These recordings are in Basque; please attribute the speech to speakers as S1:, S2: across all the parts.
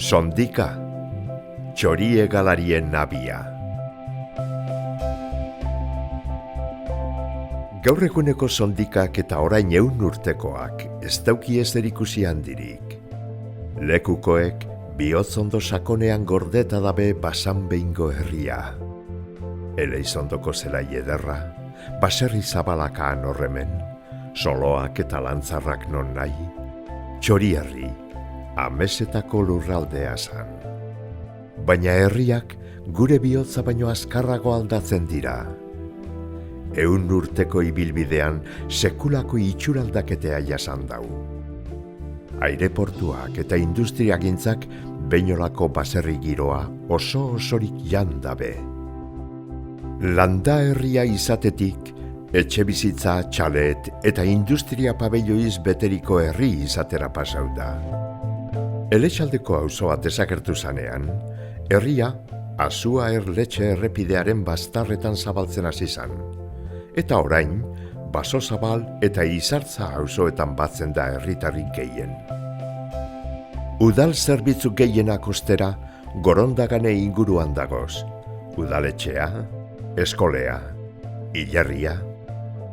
S1: Sondika, txoriegalarien nabia. Gaur eguneko sondikak eta orain 100 urtekoak ez dauki ezer ikusi handirik. Lekukoek bihotzondo sakonean gordeta dabe basan behingo herria. Eleizondoko zelai ederra, baserri zabalakaan horremen, soloak eta lantzarrak non nahi, txorierri, amesetako lurraldea zan. Baina herriak gure bihotza baino azkarrago aldatzen dira. 100 urteko ibilbidean sekulako itxuraldaketea jasan dau. Aireportuak eta industriagintzak Beñolako baserri giroa oso-osorik jan dabe. Landa herria izatetik, etxebizitza, txalet eta industria pabelloiz beteriko herri izatera pasau da. Elexaldeko auzoa desagertu zanean, herria Azua Erletxe errepidearen bastarretan zabaltzen hasi zan. Eta orain, Basozabal eta Izartza auzoetan batzen da herritarrik gehien. Udal zerbitzu gehienak ostera, Gorondagane inguruan dagoz. Udaletxea, eskolea, hilerria,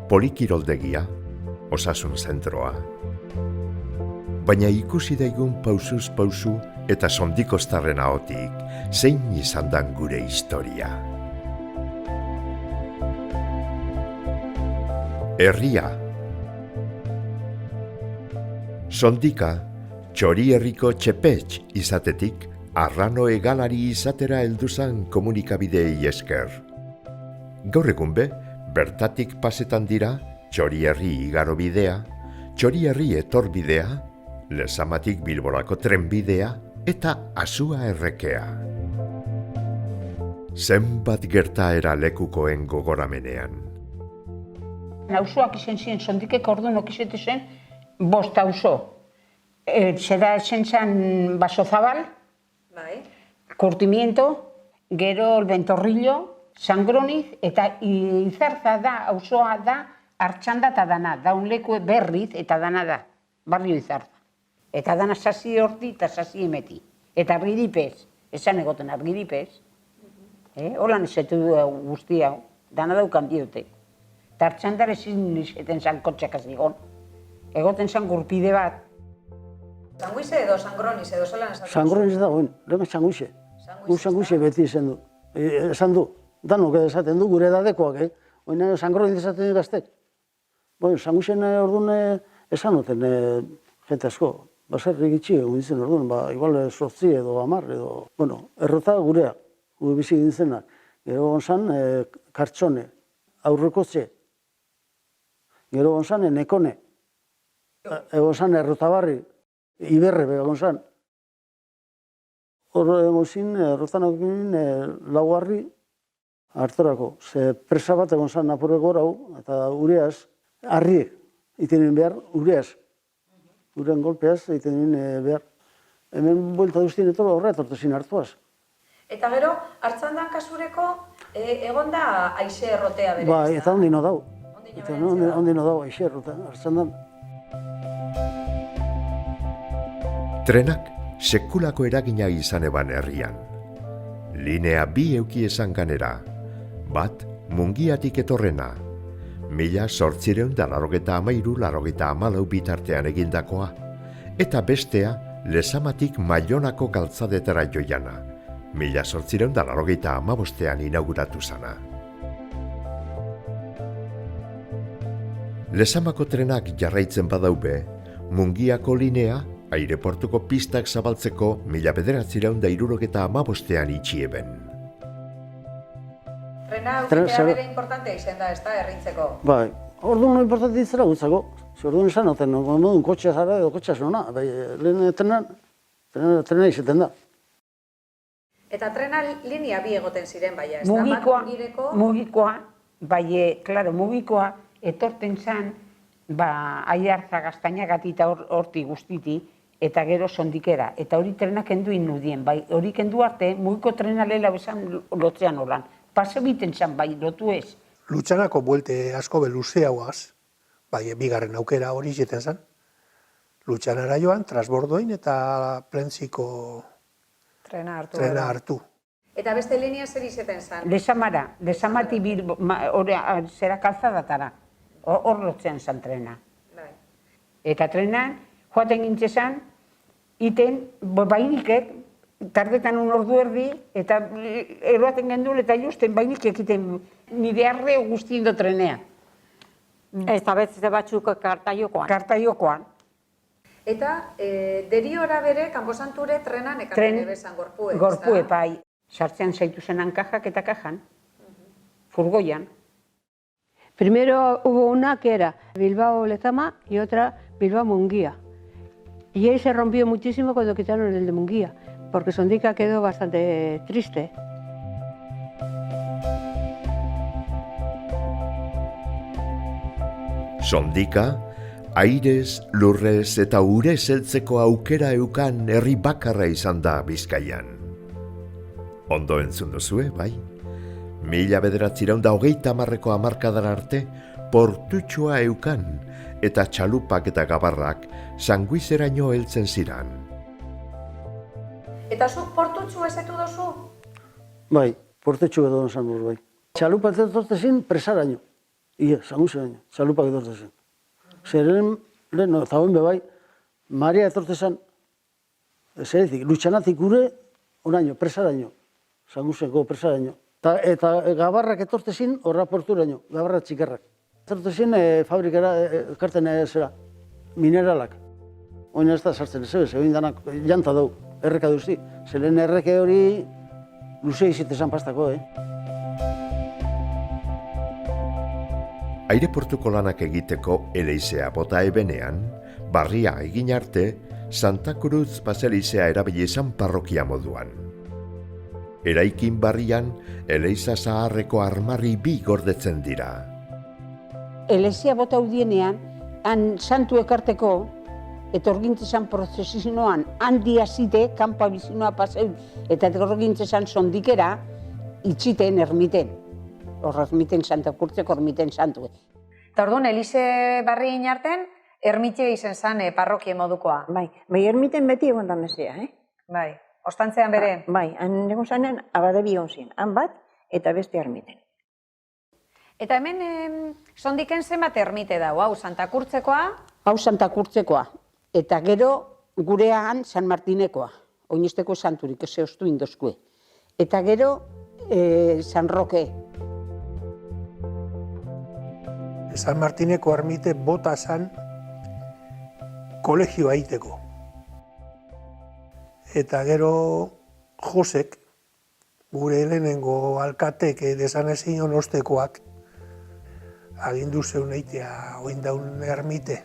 S1: polikiroldegia, osasun zentroa. Baina ikusi daigun pausuz pausu eta sondikoztarren ahotik, zein izan dan gure historia. Herria. Sondika, txorierriko txepetx izatetik, arrano egalari izatera helduzan komunikabidei esker. Gaur egun be, bertatik pasetan dira, txorierri igarobidea, txorierri etorbidea, Lezamatik Bilborako trenbidea eta Azua errekea. Zenbat gertaera lekukoen gogoramenean.
S2: Auzoak izen ziren, sondikek orduan okizete zen, 5 auzo. Zera zen zen Basozabal, Curtimiento, gero Ventorrillo, Sangroniz, eta Izartza da, auzoa da, Artxanda eta dana, daun leku Berriz eta dana da, barrio Izartza. Eta dana sasi horti eta sasi emeti. Eta argiripez, esan egoten argiripez, holan ezetu guzti hau, dana daukan diote. Eta Artxandar ezin izeten zan kotxak azigon. Egoten zan gurpide bat.
S3: Sanguize edo Sangroniz edo zelan esaten?
S4: Sangroniz da, lehen sanguize. Sanguize beti esan du. Esan du, danok esaten du gure edadekoak, Oina Sangroniz esaten gaztek. Sanguizen orduan esan noten jente asko. Baserri gitxi egun ditzen orduan, igual 8 edo 10 edo... Errota gurea, gure bizi gintzena. Gero gonzan Kartxone, Aurrekotxe. Gero gonzan Nekone. Gonzan Errotabarri, Iberre bega gonzan. Hor gozin, errotan egin Laugarri hartorako. Ze presa bat egon zan Napore gorau, eta ureaz, harriek, iten behar, ureaz. Urean golpeaz, egiten behar. Hemen buelta duztien eto horra etortezin hartuaz.
S3: Eta gero, Artxandan kasureko, egon da aixe errotea berez.
S4: Bai, eta ondino dau. Ondino dau aixe errotea, Artxandan.
S1: Trenak sekulako eragina izan eban herrian. Linea 2 euki esan ganera. Bat, Mungiatik etorrena. 1883-84 bitartean egindakoa, eta bestea Lezamatik Mailonako galtzadetara joiana, 1885 inauguratu zana. Lezamako trenak jarraitzen badaube, Mungiako linea aireportuko pistak zabaltzeko 1975 itxieben.
S3: Trena eukitea bere importantea izan da, ez da, herritzeko?
S4: Bai, orduan importantea izera gutzako. Orduan esan noten, modun kotxea zara edo kotxea zona. Lehen trena izaten da.
S3: Eta trena linea 2 egoten ziren, baina, ez da?
S2: Mugikoa, mugikoa etorten zan, Aiartza Gaztainagati eta horti guztiti, eta gero sondikera. Eta hori trenak kenduin nudien, hori kendu arte, mugiko trena lehela bezan lotzean holan. Pase biten zan, lotu ez.
S5: Lutxanako buelte asko beluzeagoaz, bigarren aukera hori jeten zan. Lutxanara joan, transbordoin eta Plentziko
S3: Trena hartu.
S5: trena hartu.
S3: Eta beste linea zer izeten zan?
S2: Lesamati Bilbo, zera kalzadatara. Hor lotzen zan trena.
S3: Bai.
S2: Eta trenan, joaten gintzezan, iten, bainikek, tardetan un ordu erdi, eta eroaten gendun, eta justen bainikek iten nire arre guztien do trenean.
S6: Eta beste batzuk kartaiokoan.
S2: Kartaiokoan.
S3: Eta deriora bere, kanposanture trenan ekaten ebezan gorpue.
S2: Gorpue, bai. Sartzean zaitu zenan kajak eta kajan. Furgoian.
S7: Primero hubo una que era Bilbao-Lezama y otra Bilbao-Munguía. Y ahí se rompió muchísimo cuando quitaron el de Munguía, porque Sondica quedó bastante triste.
S1: Sondika, airez, lurrez eta urez heltzeko aukera eukan herri bakarra izan da Bizkaian. Ondo entzun duzue, bai? 1930ko hamarkadara arte, portutxoa eukan eta txalupak eta gabarrak Sanguizeraino heltzen ziran.
S3: Eta zuk portutxu ezetu dozu?
S4: Bai, portetxu edo esan dut, bai. Txalupak etortezin presaraino. Ia, Sanguizeraino, txalupak etortezin. Zeren, lehen, zauen bebai, Maria etortezan, zeretik, Lutxanatik gure, onaino, presaraino. Sanguizeko presaraino. Eta gabarrak etortezin horra porturaino, gabarrak txikarrak. Etortezin fabrikara, karten zera, mineralak. Oina ez da sartzen ez ebez, egin danak janta dugu, erreka duzti. Zeren erreke hori luze izitezan pastako,
S1: Aireportuko lanak egiteko eleizea bota ebenean, barria egin arte, Santa Cruz baselizea erabili izan parrokia moduan. Eraikin barrian, eleiza zaharreko armarri bi gordetzen dira.
S2: Elezia bota udienean, han santu ekarteko, etorgintzezan prozesinoan handia zite, kanpa bizinoa paseu, eta etorgintzezan sondikera, itxiten ermiten. Hor ermiten Santa Kurtzeko ermiten santu.
S3: Eta orduan, Elize barri inarten, ermitea izen zan parrokie modukoa.
S6: Bai, ermiten beti egon da mesea,
S3: Bai, ostantzean bere.
S6: Bai, han egon zanen abadebi egon ziren, han bat eta beste ermiten.
S3: Eta hemen sondiken zenbat ermite dago, hau Santa Kurtzekoa?
S2: Hau Santa Kurtzekoa. Eta gero gurean San Martinekoa. Oinisteko santurik, ez ostu indozkue. Eta gero San Roque.
S5: San Martineko ermite bota zan kolegioa egiteko. Eta gero Josek, gure lehenengo alkatek desanezion ostekoak, agindu zeun eitea oindaun ermite.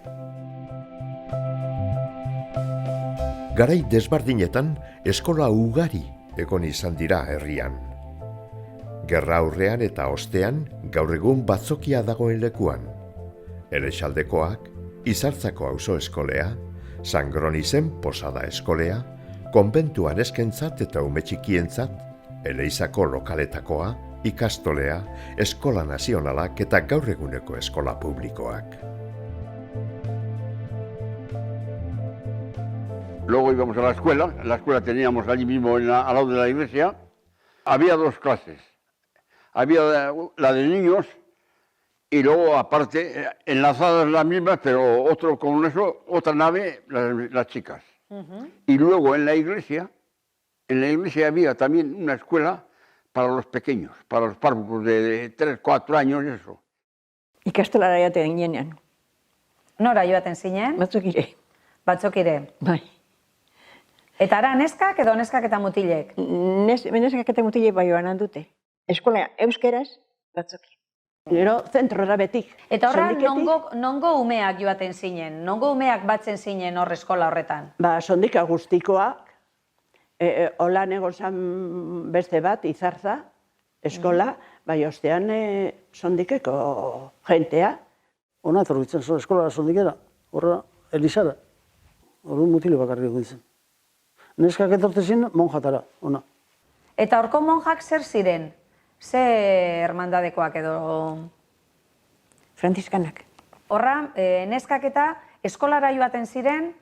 S1: Garai desbardinetan eskola ugari egon izan dira herrian. Gerra aurrean eta ostean gaur egun batzokia dagoen lekuan. Elexaldekoak, Izartzako auzo eskolea, San Gronizen posada eskolea, konbentuan eskentzat eta ume txikientzat, Eleizako lokaletakoa, ikastolea, eskola nazionalak eta gaur eguneko eskola publikoak.
S8: Luego íbamos a la escuela teníamos allí mismo al lado de la iglesia, había dos clases. Había la de niños y luego aparte, enlazadas las mismas, pero otro con eso, otra nave, las chicas. Y luego en la iglesia había también una escuela para los pequeños, para los párvucos de 3, 4 años y eso.
S6: Ikastolara jaten ginean,
S3: Nora joaten zinen?
S6: batzukire.
S3: Batzokire.
S6: Bai.
S3: Eta ara neskak edo neskak eta mutilek?
S6: Neskak eta mutilek bai joan handute. Eskola euskeraz, batzuki.
S7: Gero zentrora betik.
S3: Eta horra,
S7: Sondiketik,
S3: nongo umeak joaten zinen? Nongo umeak batzen zinen hor eskola horretan?
S7: Sondika guztikoak, holan egon zan beste bat, Izarza, eskola, bai ostean Sondikeko jentea.
S4: Ona etorbitzen zuen eskola Sondikera, horra Elizara. Horren mutile bakarri egon zen. Neskak etortezin monjatara, ona.
S3: Eta horko monjak zer ziren? Ze hermandadekoak edo...
S6: Franziskanak.
S3: Horra, neskak eta eskolara joaten ziren,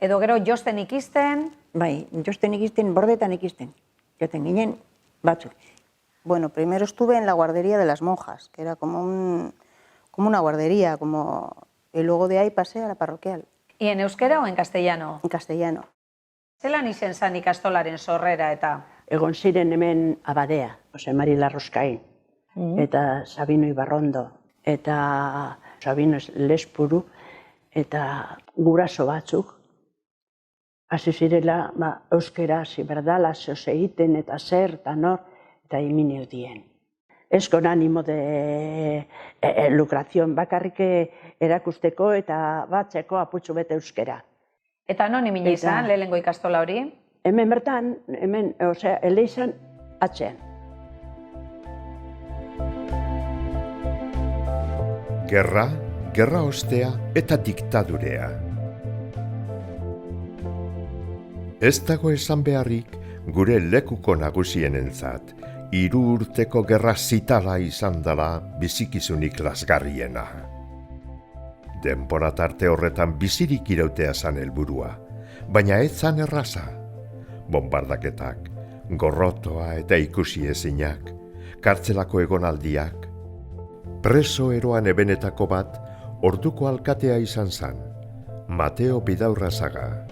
S3: edo gero josten ikisten...
S6: Bai, josten ikisten, bordetan ikisten. Joten ginen batzuk.
S9: Bueno, primero estuve en la guardería de las monjas, que era como una guardería, y luego de ahí pasé a la parroquial.
S3: ¿Y en euskera o en castellano?
S9: En castellano.
S3: Zelan izen zan ikastolaren sorrera eta?
S7: Egon ziren hemen abadea, Jose Mari Larroskain, eta Sabino Ibarrondo, eta Sabino Lespuru, eta guraso batzuk. Hasi zirela, euskera, ziberdala, zeoz egiten, eta zer, eta nor, eta iminio dien. Ez con ánimo de lucración, bakarrik erakusteko eta batzeko aputxu bete euskera.
S3: Eta non imine izan, lehenengo ikastola hori?
S7: Hemen bertan, Elizan atzean.
S1: Gerra ostea eta diktadurea. Ez dago esan beharrik gure lekuko nagusienentzat, 3 urteko gerra zitala izan dela bizikizunik lasgarriena. Denbora tarte horretan bizirik irautea zan helburua, baina ez zan erraza. Bombardaketak, gorrotoa eta ikusi ezinak, kartzelako egonaldiak. Preso eroan ebenetako bat, orduko alkatea izan zan, Mateo Bidaurrazaga.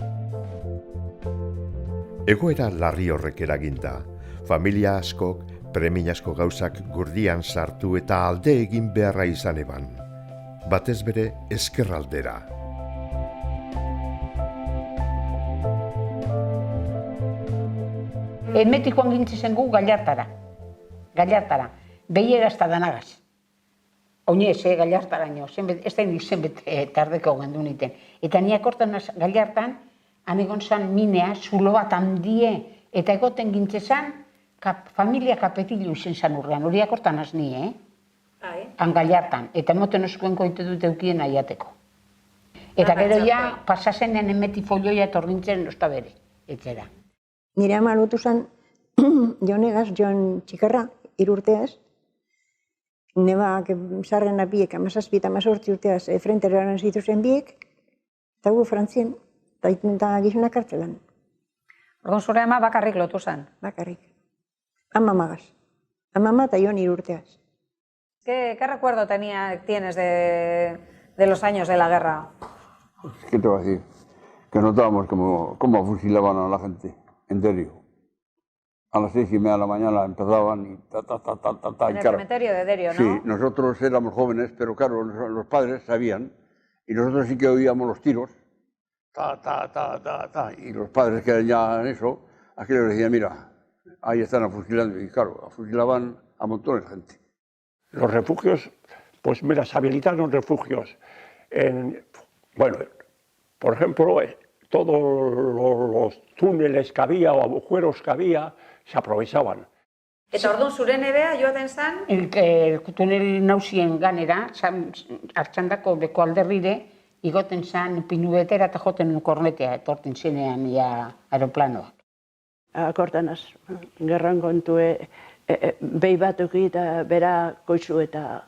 S1: Egoera larri horrek eraginda, familia askok premiazko gauzak gurdian sartu eta alde egin beharra izan eban, batez bere ezkerraldera.
S2: Metikoan gintzen gu Gallartara, behiegazta danagaz. Oinez, Gallartaraino, ez da zenbet tardeko gendu niten. Eta niak hortan Gallartan, anegon zan minea, zulo bat handie, eta egoten gintzezan, familia kapetilu izen zan urrean, horiak hortan azni, Han Gallartan, eta moten oskuen koite dut eukien aiateko. Eta gero ja, pasazenen emeti folioia etorrintzen osta bere, etxera.
S6: Nire ama lotu zen, jonegaz, joan txikarra, 3 urteaz, neba zarren abiek, 17 eta 18 urteaz, frentera eran zituzen biek, eta gu frantzien, eta gizunak kartzelan.
S3: Orduan zure ama bakarrik lotu zen?
S6: Bakarrik. Ama magaz. Ama eta joan 3 urteaz.
S3: ¿Qué recuerdo tienes de los años de la guerra?
S8: ¿Qué te voy a decir? Que notábamos cómo fusilaban a la gente, en Derio. A las 6:30 de la mañana empezaban y ta.
S3: En el cementerio de Derio, ¿no?
S8: Sí, nosotros éramos jóvenes, pero claro, los padres sabían, y nosotros sí que oíamos los tiros, ta, y los padres que eran ya en eso, aquellos decían, mira, ahí están fusilando, y claro, fusilaban a montones de gente.
S10: Los refugios, pues mira, se habilitaron refugios. Bueno, por ejemplo, todos los túneles que había o agujeros que había se aprovechaban.
S3: Eta orduan zure nebea joaten zan?
S2: Tunel nausien ganera, hartxandako beko alderrire, igoten zan pinu betera eta joten kornetea, etorten zenean aeroplanoak.
S7: Akortanaz, gerran kontue, behi batuki eta bera koitzu eta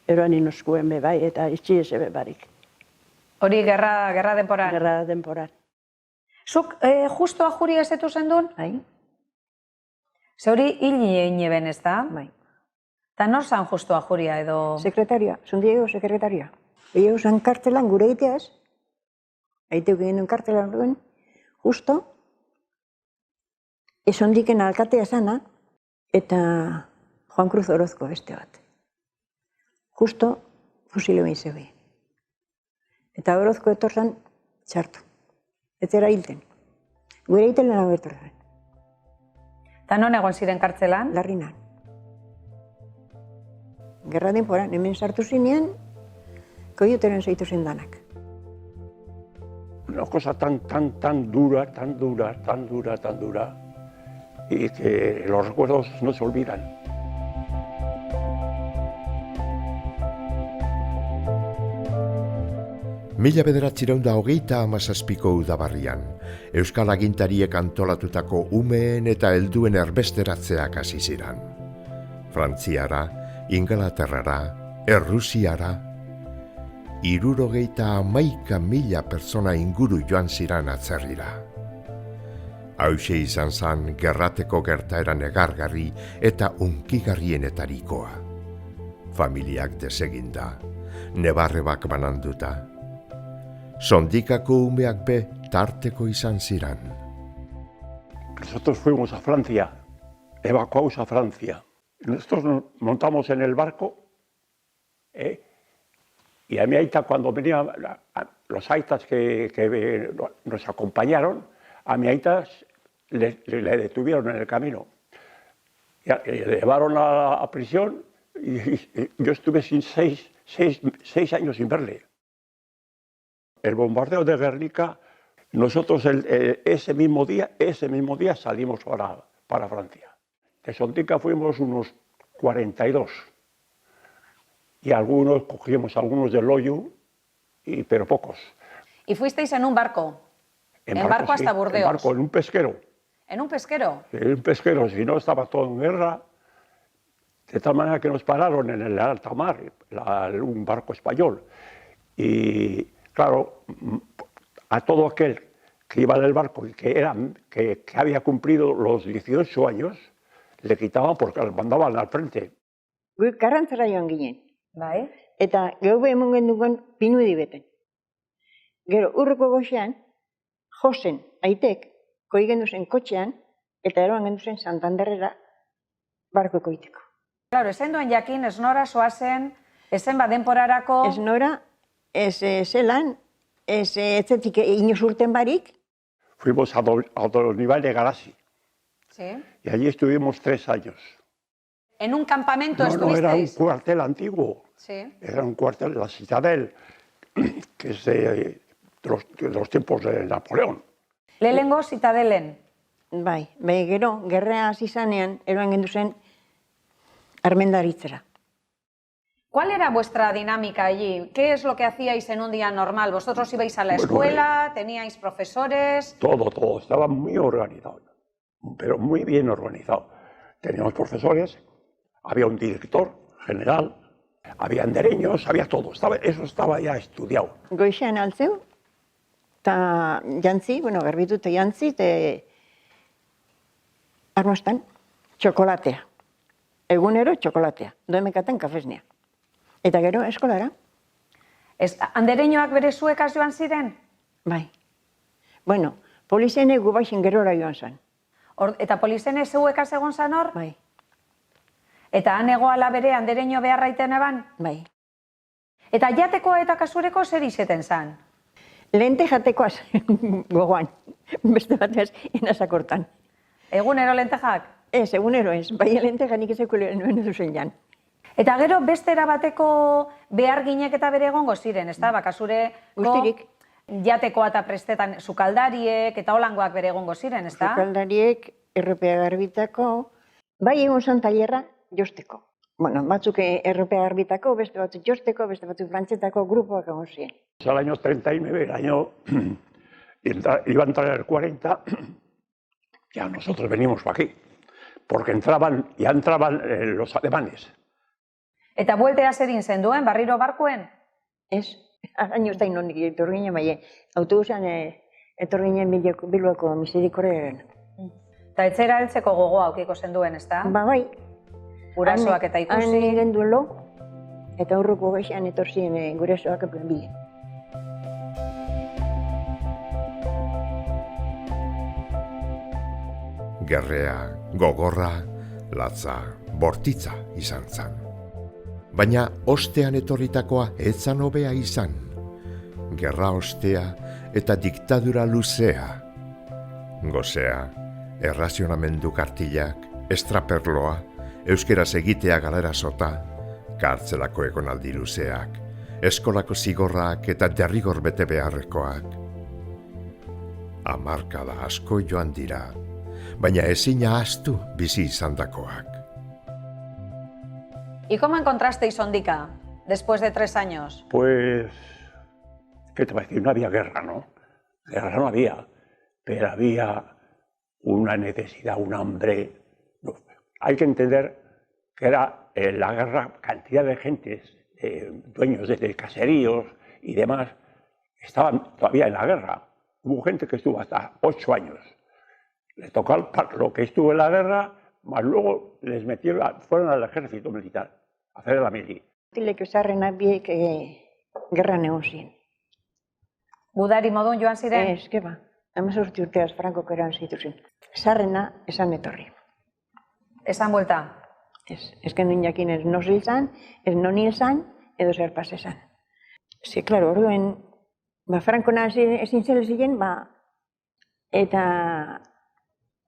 S7: eroan inoskuen bebai eta itxi eze bebarik.
S3: Hori gerra denporan?
S7: Gerra denporan.
S3: Zuk justo ajuri ezetu zendun?
S6: Bai.
S3: Ze hori hil ben ez da?
S6: Bai.
S3: Eta nor zan justo ajuria edo?
S6: Sekretaria, zondiego sekretaria. Ego zan kartelan gure egiteaz, aiteuk egin duen kartelan duen, justo, esondiken alkatea zana, eta Juan Cruz Orozko beste bat. Justo fusilo behin zebe. Eta Orozko etorzan txartu. Ez era hilten. Gure hilten lana bertorzan.
S3: Eta non egon ziren kartzelan?
S6: Larrinan. Gerra denporan, hemen sartu zinean, koioteren zaitu zen danak.
S10: Una cosa tan dura, y que los recuerdos no se olvidan.
S1: Mila 1937ko udabarrian, Euskal Agintariek antolatutako umeen eta helduen erbesteratzeak hasi ziren. Frantziara, Ingalaterrara, Errusiara, 69.000 pertsona inguru joan ziren atzerrira. Hauxe izan zan gerrateko gertaera negargarri eta unkigarrienetarikoa. Familiak deseginda, nebarrebak bananduta. Sondikako umeak be tarteko izan ziran.
S10: Nosotros fuimos a Francia, evacuados a Francia. Nosotros nos montamos en el barco y a mi aita, cuando venían los aitas que nos acompañaron, a mi aita le detuvieron en el camino. Y le llevaron a prisión y yo estuve sin seis años sin verle. El bombardeo de Guernica, nosotros ese mismo día salimos para Francia. De Sondica fuimos unos 42 y cogimos algunos de Loyu, pero pocos.
S3: ¿Y fuisteis en un barco? ¿En barco hasta Burdeos?
S10: En barco, en un pesquero.
S3: ¿En un pesquero?
S10: En un pesquero, si no estaba todo en guerra, de tal manera que nos pararon en el alta mar, un barco español. Y claro, a todo aquel que iba en el barco y que había cumplido los 18 años, le quitaban porque los mandaban al frente.
S6: Guk Karrantzara joan ginen.
S3: Bai.
S6: Eta geube emon gendugan Pinudi beten. Gero, urreko goxean, Josen aitek, koi gendu zen kotxean, eta eroan gendu zen Santanderrera barko koiteko.
S3: Claro, esen duen jakin, ez nora soazen, esen denporarako...
S6: Ez nora, ez zelan, ez etzetik inoz urten barik.
S10: Fuimos a Donibal de Garasi.
S3: Sí.
S10: Y allí estuvimos 3 años.
S3: ¿En un campamento
S10: No,
S3: estuvisteis?
S10: era un cuartel antiguo.
S3: Sí.
S10: Era un cuartel de la Citadel, que es de los tiempos de Napoleón.
S3: Lehengo Zitadelen.
S6: Bai, gero, gerrea hasi zanean, eroan gendu zen armendaritzera.
S3: ¿Cuál era vuestra dinámica allí? ¿Qué es lo que hacíais en un día normal? ¿Vosotros ibais a la escuela? ¿Teníais profesores?
S10: Todo. Estaba muy organizado, pero muy bien organizado. Teníamos profesores, había un director general, había andereños, había todo. Eso estaba ya estudiado.
S6: Goixean altzeu, eta jantzi, garbitu eta jantzi, eta armostan, txokolatea. Egunero txokolatea, doemekaten kafesnea. Eta gero eskolara.
S3: Andereñoak bere zuekaz joan ziren?
S6: Bai. Bueno, polizene gubaixen gerora joan zen.
S3: Eta polizene zuekaz egon zan hor?
S6: Bai.
S3: Eta han egoala bere andereño beharraiten eban?
S6: Bai.
S3: Eta jateko eta kasureko zer izeten zan?
S6: Lente jatekoaz gogoan, beste batez inasakortan.
S3: Egunero lentejak?
S6: Ez, egunero ez, bai lenteja nik ezeko nuen duzen jan.
S3: Eta gero beste erabateko behar ginek eta bere egongo ziren, ez da? Bakazureko
S6: Guztirik.
S3: Jatekoa eta prestetan sukaldariek eta holangoak bere egongo ziren, ez da?
S6: Sukaldariek, erropea garbitako, bai egon zan tailerra josteko. Bueno, batzuk erropea garbitako, beste batzuk josteko, beste batzuk frantzetako grupoak egon ziren.
S10: Al año 39, iba a entrar el 40, ya nosotros venimos para aquí, porque ya entraban los alemanes.
S3: Eta bueltea zer intzen duen, barriro barkuen?
S6: Ez, hain da inonik etorri ginen, bai, autobusan etorri ginen Bilboko Miserikordiaren.
S3: Eta etzera heltzeko gogoa aukiko zen duen, ez da?
S6: Ba, bai.
S3: Gurasoak eta ikusi.
S6: Han egin duen lo, eta aurreko gaixian etorzien gurasoak eplen bile.
S1: Gerrea, gogorra, latza, bortitza izan zan. Baina ostean etorritakoa etzan hobea izan. Gerra ostea eta diktadura luzea. Gozea, errazionamendu kartillak, estraperloa, euskeraz egitea galera sota, kartzelako egonaldi luzeak, eskolako zigorrak eta derrigor bete beharrekoak. Hamarkada asko joan dira, baina ezina ahaztu bizi izandakoak.
S3: ¿Y cómo encontrasteis Sondica después de 3 años?
S10: Pues, ¿qué te va a decir? No había guerra, ¿no? Guerra no había, pero había una necesidad, un hambre. Hay que entender que era la guerra, cantidad de gentes, dueños de caseríos y demás, estaban todavía en la guerra. Hubo gente que estuvo hasta 8 años. Le tocó lo que estuvo en la guerra, más luego les metieron, fueron al ejército militar, a hacer la mili.
S6: Tilek zarrenak biek gerran egon ziren.
S3: Gudari modun joan ziren?
S6: Ez, keba. 18 urteaz Frankok eran zituzen. Zarrena esan etorri.
S3: Esan buelta?
S6: Ez genuen jakin ez noz hil zan, ez non hil zan, edo zer pas esan. Ze, klaro, orduen, Frankona ezin zela ziren, eta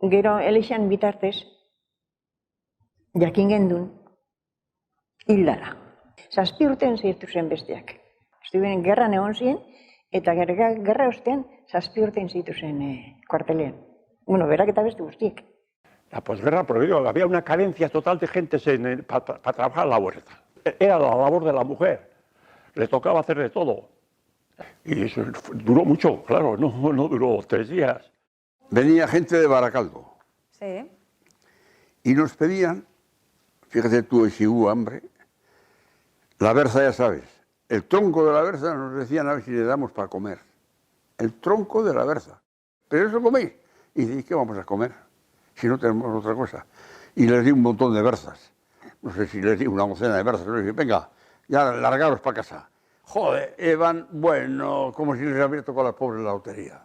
S6: gero elixan bitartez, jakin gendun, hildara. 7 urtean zirtu zen besteak. Estubien gerran egon ziren, eta gerra ostean 7 urtean zitu zen kuartelean. Bueno, berak eta beste guztiek.
S10: La posguerra, porque había una carencia total de gente para trabajar la huerta. Era la labor de la mujer. Le tocaba hacer de todo. Y eso duró mucho, claro, no duró 3 días.
S8: Venía gente de Baracaldo.
S3: Sí.
S8: Y nos pedían, fíjate tú, si hubo hambre, la berza ya sabes, el tronco de la berza nos decían a ver si le damos para comer. El tronco de la berza. Pero eso coméis. Y dice, ¿qué vamos a comer? Si no tenemos otra cosa. Y les di un montón de berzas. No sé si les di una docena de berzas. Les dije, venga, ya largaros para casa. Joder, Evan, bueno, como si les hubiera tocado a la pobre la lotería.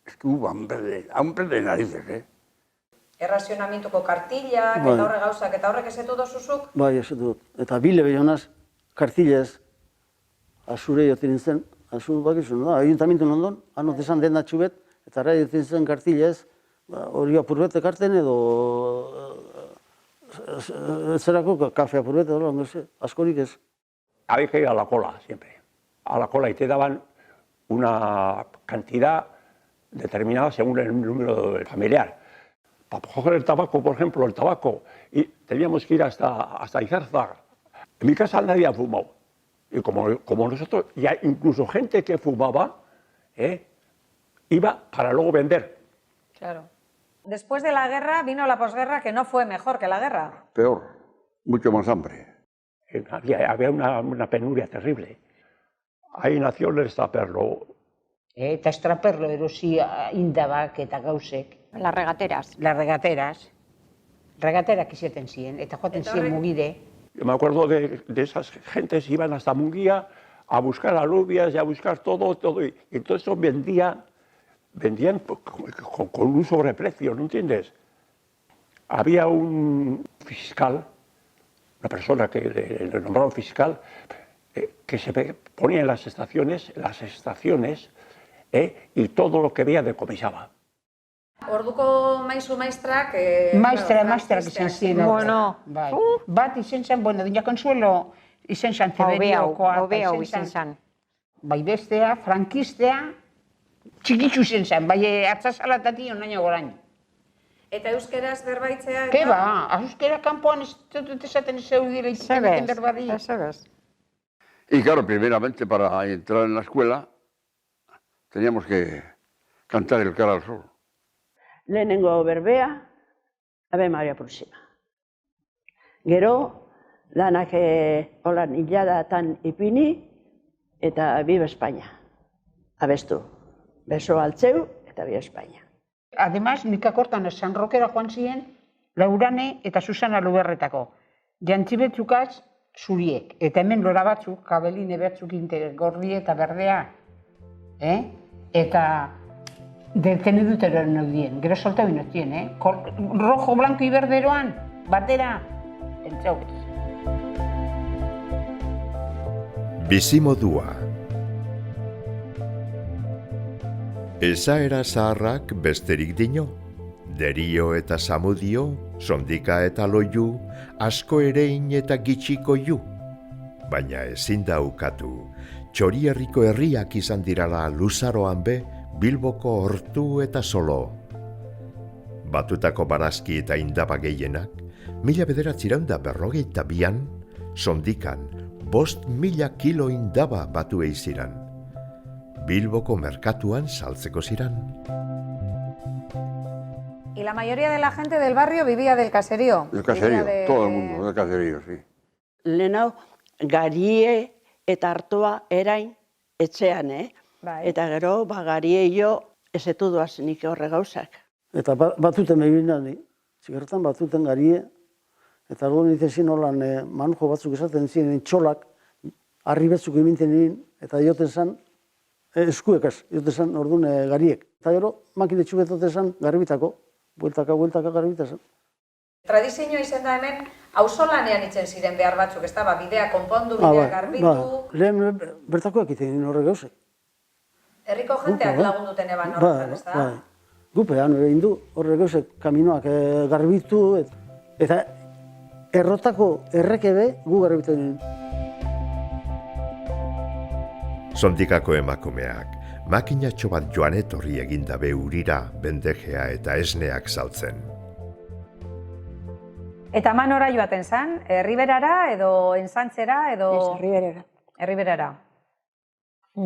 S8: Es que hubo hambre de narices, ¿eh?
S3: Errazionamentuko kartillak, eta horre gauzak, eta horrek esetu dozuzuk?
S4: Bai, esetu dut. Eta bile behionaz, kartillez, azure jotin zen, azur bakizun, ayuntamentu nondon, anot esan den datxubet, eta ara jotin zen kartillez, hori apurbet ekarten edo zerako kafe apurbet edo, askorik ez.
S10: Había que ir a la cola, siempre. A la cola y te daban una cantidad determinada según el número familiar. Para coger el tabaco, por ejemplo, y teníamos que ir hasta Izarza. En mi casa nadie ha fumado. Y como nosotros, ya incluso gente que fumaba, iba para luego vender.
S3: Claro. Después de la guerra vino la posguerra, que no fue mejor que la guerra.
S8: Peor, mucho más hambre.
S10: Había una penuria terrible. Ahí nació el extraperlo.
S2: Eta extraperlo erosia indabak eta gauzek.
S3: Las regateras.
S2: Las regateras. Regaterak izaten ziren, eta joaten ziren mugide.
S10: Yo me acuerdo de esas gentes que iban hasta Munguía a buscar alubias y a buscar todo. Y todo eso vendían con un sobreprecio, ¿no entiendes? Había un fiscal, una persona que le nombraron fiscal, que se ponía en las estaciones, y todo lo que veía decomisaba.
S3: Orduko maizu maistrak...
S2: Maistrak izan ziren.
S3: Bueno.
S2: Bat izen zen, Doña Consuelo izen zen Zeberiokoa.
S3: Hobea izen zen.
S2: Bai bestea, frankistea, txikitzu izen zen, bai atzazalatatik onaino goraino.
S3: Eta euskeraz berbaitzea...
S2: Ke ba, euskera kanpoan ez dut esaten zeudire izaten berbari.
S8: Y claro, primeramente para entrar en la escuela teníamos que cantar el cara al sol.
S7: Lehenengo berbea, Ave Maria Purísima. Gero, lanak holan hiladatan ipini, eta Viva España. Abestu, beso altzeu eta Viva España.
S2: Además, nik akortan San Rokera joan ziren, Laurane eta Susana Luberretako. Jantzibetzukaz zuriek, eta hemen lora batzuk, kabeline batzuk gorri eta berdea. Eta detene dut eroren naudien, gero solta binotien, rojo, blanco y berderoan, batera, entzau.
S1: Bizimodua. Esaera zaharrak besterik dino. Derio eta samudio, sondika eta loiu, asko erein eta gitxiko ju. Baina ezin da ukatu, Txorierriko herriak izan dirala luzaroan be, Bilboko Hortu eta Solo. Batutako barazki eta indaba gehienak, 1952an, sondikan, 5.000 kilo indaba batu eiziran. Bilboko merkatuan saltzeko ziran.
S3: Y la mayoría de la gente del barrio vivía del caserío.
S8: Del caserío, todo el mundo, del caserío, sí.
S11: Lehenau, garie eta hartoa erain etxean, Eta gero, garie jo, ezetu doaz nik horre gauzak.
S4: Eta batuten behinan, txikertan batuten garie, eta orduan itezin holan manujo batzuk esaten ziren txolak, harri batzuk eminten nien, eta joten zan, eskuekaz, joten zan orduan gariek. Eta gero, makinetxu betoten zan garbitako, bueltaka garbita zan.
S3: Tradizioa izan da hemen, auzolanean itzen ziren behar batzuk, ez da, bidea konpondu, bidea garbitu...
S4: Lehen bertakoak iten horre gauzek.
S3: Herriko jenteak lagunduten eban horretan, ez da?
S4: Gupean egin du, horre gauzek kaminoak garbitu, eta errotako errekebe gu garbitu egin.
S1: Sondikako emakumeak, makinatxo bat joan etorri egindabe urira, bendejea eta esneak saltzen.
S3: Eta manora joaten zan, herriberara edo ensantzera edo...
S6: Ez, herriberara.
S3: Herriberara.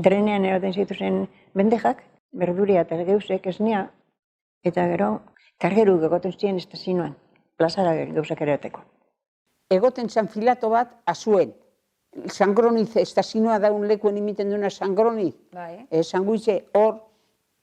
S6: Trenean eroten zituzen bendejak, berduria eta geusek esnea, eta gero kargeruk egoten ziren estazioan, plazara gauzak eroteko.
S2: Egoten zan filato bat azuen. Sangroniz estazioa daun lekuen imiten duena Sangroniz. Sanguitze hor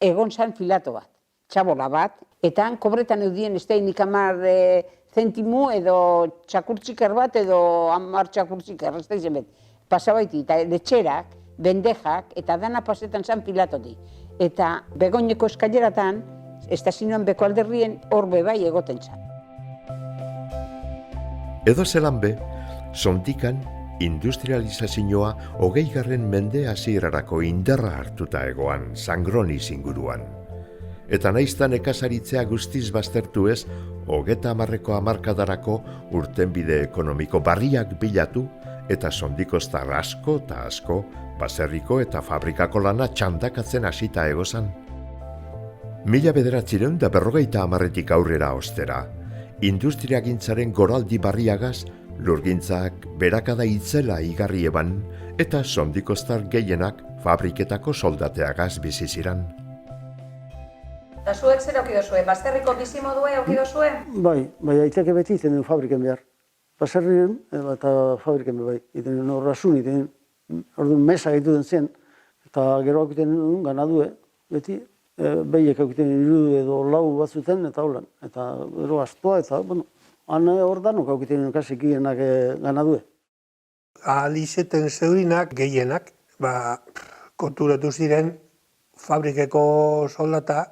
S2: egon zan filato bat. Txabola bat, eta han kobretan eudien ez da inik 10 zentimu edo txakurtxikar bat edo 10 txakurtxikar, ez da izen bet. Pasabaiti, eta letxerak, bendejak, eta dana pasetan zan filatoti. Eta begoineko eskaileratan, estazioan beko alderrien hor bebai egoten zan.
S1: Edo zelan be, sondikan industrializazioa 20. mende hasierarako indarra hartuta egoan Sangroniz inguruan. Eta naiztan nekazaritzea guztiz baztertu ez, 30. hamarkadarako urtenbide ekonomiko barriak bilatu eta sondikoztar asko eta asko baserriko eta fabrikako lana txandakatzen hasita egozan. 1950 aurrera ostera, industriagintzaren goraldi barriagaz, lurgintzak berakada itzela igarri eban eta sondikoztar gehienak fabriketako soldateagaz bizi ziran.
S3: Eta zuek zer aukidozue? Baserriko bizimodue aukidozue?
S4: Bai, aiteke beti iten duen fabriken behar. Baserrien eta fabriken bai, iten duen horrasun, iten orduan mesa gaitu den zen, eta gero aukiten duen ganadue, beti, behiek aukiten duen edo lau batzuten eta holan. Eta gero astoa eta, bueno, han hor danok aukiten duen kasikienak ganadue.
S5: Alizeten zeurinak gehienak, konturatu ziren fabrikeko soldata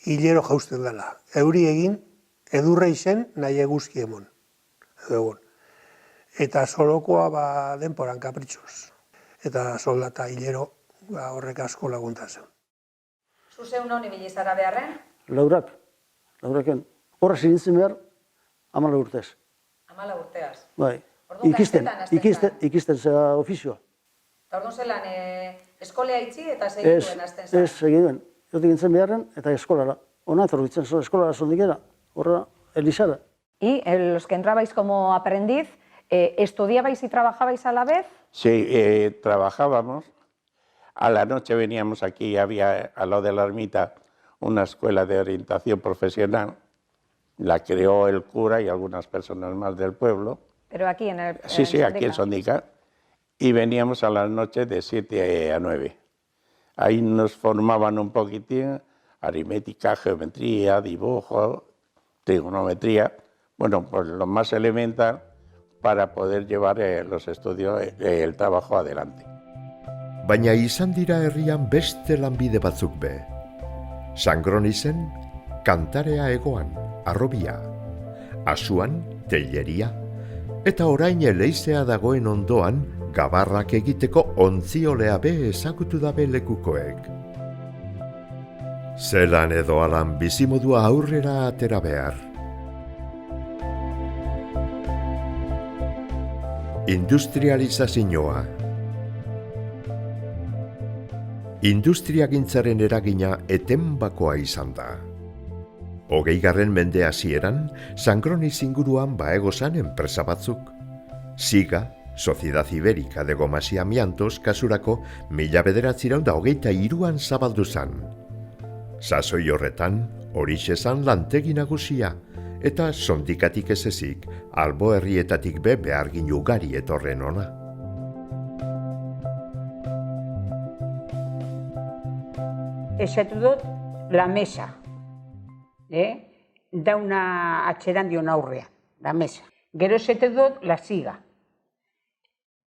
S5: hilero jausten dela. Euri egin, edurre izen nahi eguzki emon. Eta solokoa denporan kapritxoz. Eta soldata hilero horrek asko laguntazen.
S3: Zuzeun honi bilizara beharren?
S4: Lauraken. Horra zirintzen behar, 14 urtez.
S3: 14 urteaz.
S4: Bai. Ikisten zera ofizioa.
S3: Eta orduan zelan, eskolea itxi eta segituen azten zara?
S4: Ez, segituen. Jotik gintzen beharren eta eskolara. Ona etorritzen eskolara sondikera, horra, Elizara.
S3: Y los que entrabais como aprendiz, ¿estudiabais y trabajabais a la vez?
S12: Sí, trabajábamos. A la noche veníamos aquí, había al lado de la ermita una escuela de orientación profesional. La creó el cura y algunas personas más del pueblo.
S3: Pero aquí en el...
S12: Sí, aquí en Sondica. Y veníamos a las noches de 7 a 9. Ahí nos formaban un poquitín, aritmética, geometría, dibujo, trigonometría, bueno, pues lo más elemental para poder llevar los estudios, el trabajo adelante.
S1: Baina izan dira herrian beste lanbide batzuk be. Sangronizen, kantarea egoan, arrobia. Asuan, telleria. Eta orain eleizea dagoen ondoan, gabarrak egiteko ontziolea be ezagutu dabe lekukoek. Zelan edo alan bizimodua aurrera atera behar. Industrializazioa. Industriagintzaren eragina etenbakoa izan da. 20. mende hasieran, Sangroniz inguruan baegozan enpresa batzuk. Siga, Sociedad Ibérica de Gomas y Amiantos kasurako 1923an zabaldu zan. Sasoi horretan, horixe zan lantegi nagusia, eta sondikatik ez ezik, albo herrietatik be behargin ugari etorren ona.
S2: Esatu dut la mesa. dauna atxeran dion aurrean, da mesa. Gero esete dut la siga,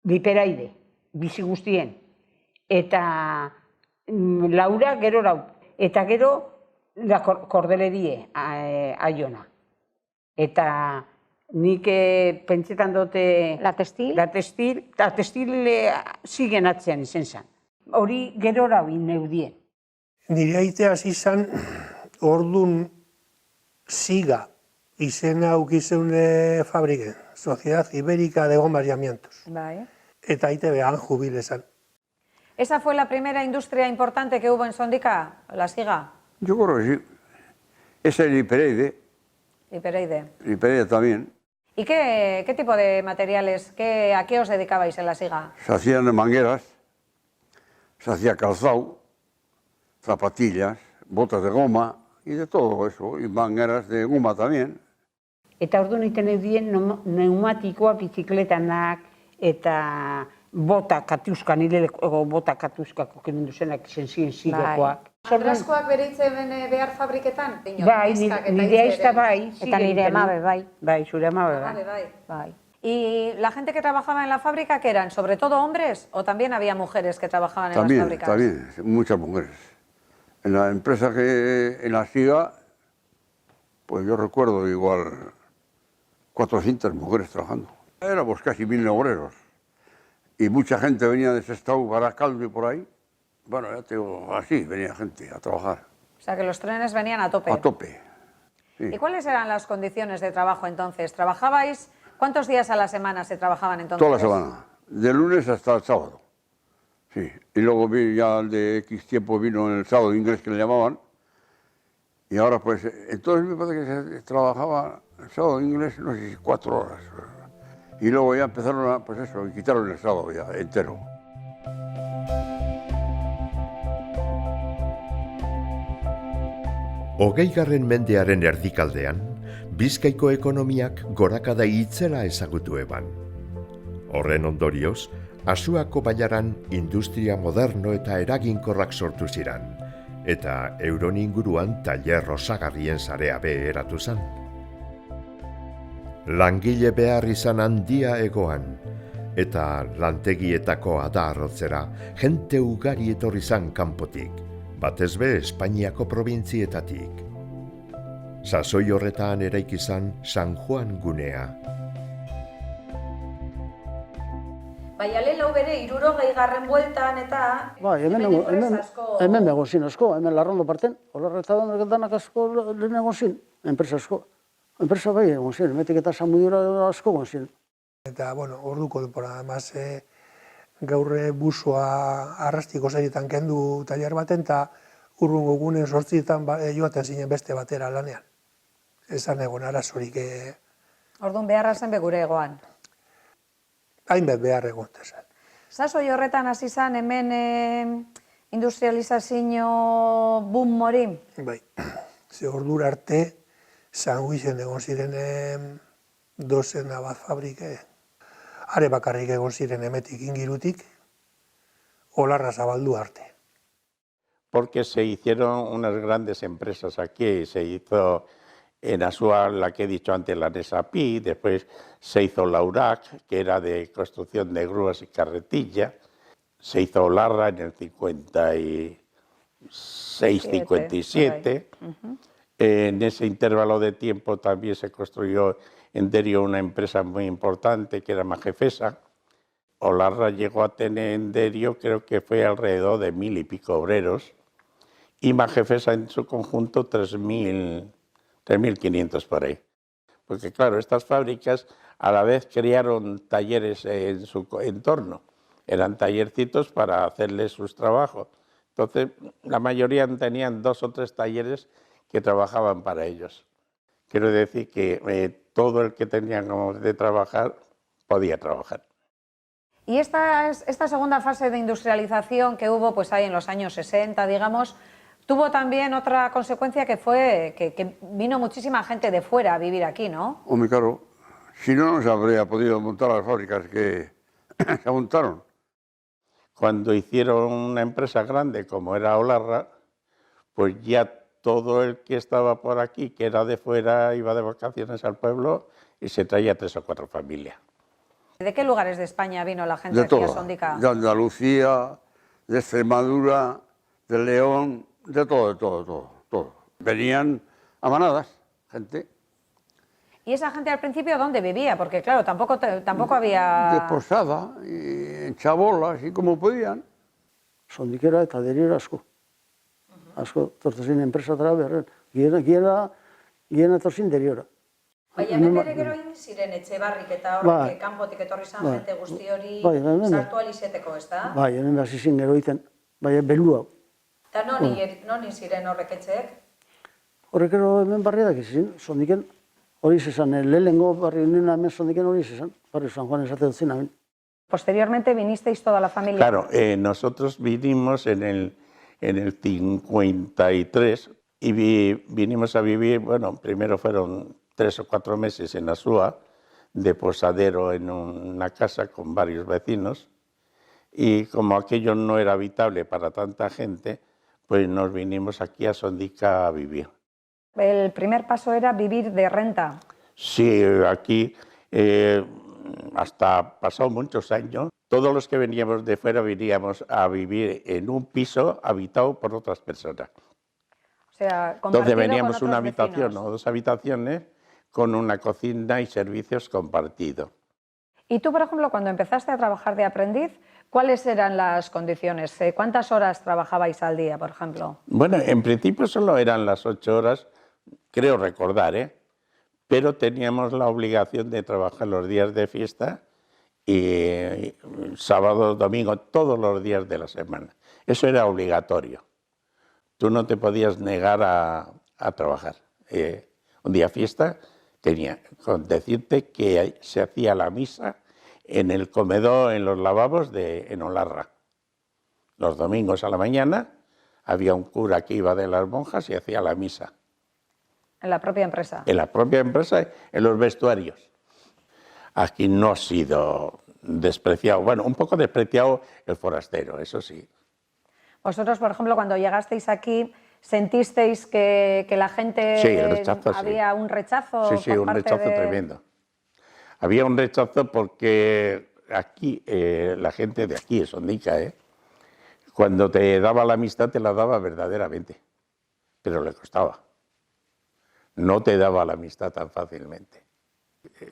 S2: liperaide, bizi guztien, eta laura gero lau, eta gero la kordelerie aiona. Eta nik pentsetan dute...
S3: La textil?
S2: La textil zigen atzean izen zen. Hori gero rau ineudien.
S5: Nire aitea hasi izan, ordun siga izena aukizeune fabriken, Sociedad Ibérica de Gomas y Amiantos.
S3: Bai.
S5: Eta aite behan jubil esan.
S3: ¿Esa fue la primera industria importante que hubo en Sondica, la siga?
S8: Yo creo que sí. Esa es Lipereide.
S3: Lipereide.
S8: Lipereide también.
S3: ¿Y qué tipo de materiales, a qué os dedicabais en la siga?
S8: Se hacían mangueras, se hacía calzado, zapatillas, botas de goma y de todo eso, y mangueras de goma también.
S2: Eta orduan iten eudien neumatikoa bizikletanak eta bota katiuska, nire bota katiuskako kendu zenak izen ziren zigokoak.
S3: Atraskoak bereitzen behar fabriketan?
S2: Bai, nire aizta bai.
S3: Eta nire emabe bai.
S2: Bai, zure emabe
S3: bai. ¿Y la gente que trabajaba en la fábrica qué eran? ¿Sobre todo hombres o también había mujeres que trabajaban en las fábricas?
S8: También, muchas mujeres. En la empresa en la SIGA, pues yo recuerdo igual 400 mujeres trabajando. Éramos casi 1000 obreros. Y mucha gente venía de Sestao, Baracaldo y por ahí. Bueno, ya te digo, así venía gente a trabajar.
S3: O sea que los trenes venían a tope.
S8: A tope. Sí.
S3: ¿Y cuáles eran las condiciones de trabajo entonces? ¿Trabajabais? ¿Cuántos días a la semana se trabajaban entonces?
S8: Toda la semana, de lunes hasta el sábado. Sí. Y luego ya de X tiempo vino el sábado inglés que le llamaban. Y ahora pues, entonces me parece que se trabajaba el sábado inglés, no sé si 4 horas. Y luego ya empezaron a, pues eso, y quitaron el sábado ya entero.
S1: Hogeigarren mendearen erdikaldean, Bizkaiko ekonomiak gorakada itzela ezagutu eban. Horren ondorioz, Asuako bailaran industria moderno eta eraginkorrak sortu ziran, eta euron inguruan tailer osagarrien sarea eratu zen. Langile behar izan handia egoan, eta lantegietako adarrotzera jente ugari etorri zan kanpotik, batez be Espainiako probintzietatik. Sasoi horretan eraiki izan San Juan gunea.
S3: Baina lau bere 60. bueltan eta...
S4: Bai, hemen egozin asko, hemen Larrondo parten, Olarreta danak asko lehen egozin, enpresa asko. Enpresa bai egozin, emetik eta samudura asko egozin.
S5: Eta, bueno, orduko denpora, además, gaur busoa arrastiko zaitan kendu tailer baten, eta urrungo gunen 8etan joaten zinen beste batera lanean. Esan egon arazorik...
S3: Orduan beharra zen begure egoan.
S5: Hainbet behar egon.
S3: Sasoi horretan hasi zen hemen industrializazio boom hori?
S5: Bai, ze ordura arte, Sanguizen egon ziren dozena bat fabrike, are bakarrik egon ziren emetik ingirutik, Olarra zabaldu arte.
S12: Porque se hicieron unas grandes empresas aquí, se hizo en Asúa, la que he dicho antes, la Nesapi, después se hizo la URAC, que era de construcción de grúas y carretillas, se hizo Olarra en el 56-57. En ese intervalo de tiempo también se construyó en Derio una empresa muy importante que era Majefesa. Olarra llegó a tener en Derio, creo que fue alrededor de 1000 y pico obreros, y Majefesa en su conjunto 3.500 por ahí. Porque claro, estas fábricas a la vez crearon talleres en su entorno. Eran tallercitos para hacerles sus trabajos. Entonces, la mayoría tenían 2 o 3 talleres que trabajaban para ellos. Quiero decir que todo el que tenía de trabajar podía trabajar.
S3: Y esta segunda fase de industrialización que hubo pues ahí en los años 60, digamos, tuvo también otra consecuencia que fue que vino muchísima gente de fuera a vivir aquí, ¿no?
S8: Hombre, claro, si no, no se habría podido montar las fábricas que se montaron.
S12: Cuando hicieron una empresa grande como era Olarra, pues ya todo el que estaba por aquí, que era de fuera, iba de vacaciones al pueblo y se traía 3 o 4 familias.
S3: ¿De qué lugares de España vino la gente
S8: De
S3: aquí a
S8: todo,
S3: Sondica?
S8: de Andalucía, de Extremadura, de León, de todo. Venían a manadas, gente.
S3: ¿Y esa gente al principio dónde vivía? Porque claro, tampoco había...
S8: De posada, y en chabolas, y como podían.
S4: Sondikera eta deriora asko. Asko, tortezin enpresatara berren. Giena etortzin deriora.
S3: Baina hemen gero egin ziren Etxebarrik eta horrek kanpotik etorri zan jente guzti hori sartu alizeteko, ez da?
S4: Bai, hemen hasi zen gero egiten, bai, belua.
S3: Eta noni ziren horrek etxeek?
S4: Horrek ero hemen barriadak izin, Sondiken hori zezan, lehengo barri nena hemen Sondiken hori zezan, barri San Juan esate dutzen hemen.
S3: Posteriormente vinisteis toda la familia.
S12: Claro, nosotros vinimos en el 53 y vinimos a vivir, bueno, primero fueron 3 o 4 meses en Asúa, de posadero en una casa con varios vecinos, y como aquello no era habitable para tanta gente, pues nos vinimos aquí a Sondica a vivir.
S3: El primer paso era vivir de renta.
S12: Sí, aquí hasta pasado muchos años, todos los que veníamos de fuera veníamos a vivir en un piso habitado por otras personas.
S3: O sea,
S12: entonces veníamos una habitación o 2 habitaciones con una cocina y servicios compartidos.
S3: Y tú, por ejemplo, cuando empezaste a trabajar de aprendiz, ¿cuáles eran las condiciones? ¿Cuántas horas trabajabais al día, por ejemplo?
S12: Bueno, en principio solo eran las 8 horas, creo recordar, pero teníamos la obligación de trabajar los días de fiesta y sábado, domingo, todos los días de la semana. Eso era obligatorio. Tú no te podías negar a trabajar. Un día fiesta tenía con decirte que se hacía la misa en el comedor, en los lavabos en Olarra. Los domingos a la mañana había un cura que iba de las monjas y hacía la misa.
S3: ¿En la propia empresa?
S12: En la propia empresa, en los vestuarios. Aquí no ha sido despreciado, bueno, un poco despreciado el forastero, eso sí.
S3: Vosotros, por ejemplo, cuando llegasteis aquí, ¿sentisteis que la gente
S12: sí, el rechazo,
S3: había un rechazo?
S12: Sí, un rechazo tremendo. Había un rechazo porque aquí, la gente de aquí, es Sondica, cuando te daba la amistad te la daba verdaderamente, pero le costaba. No te daba la amistad tan fácilmente.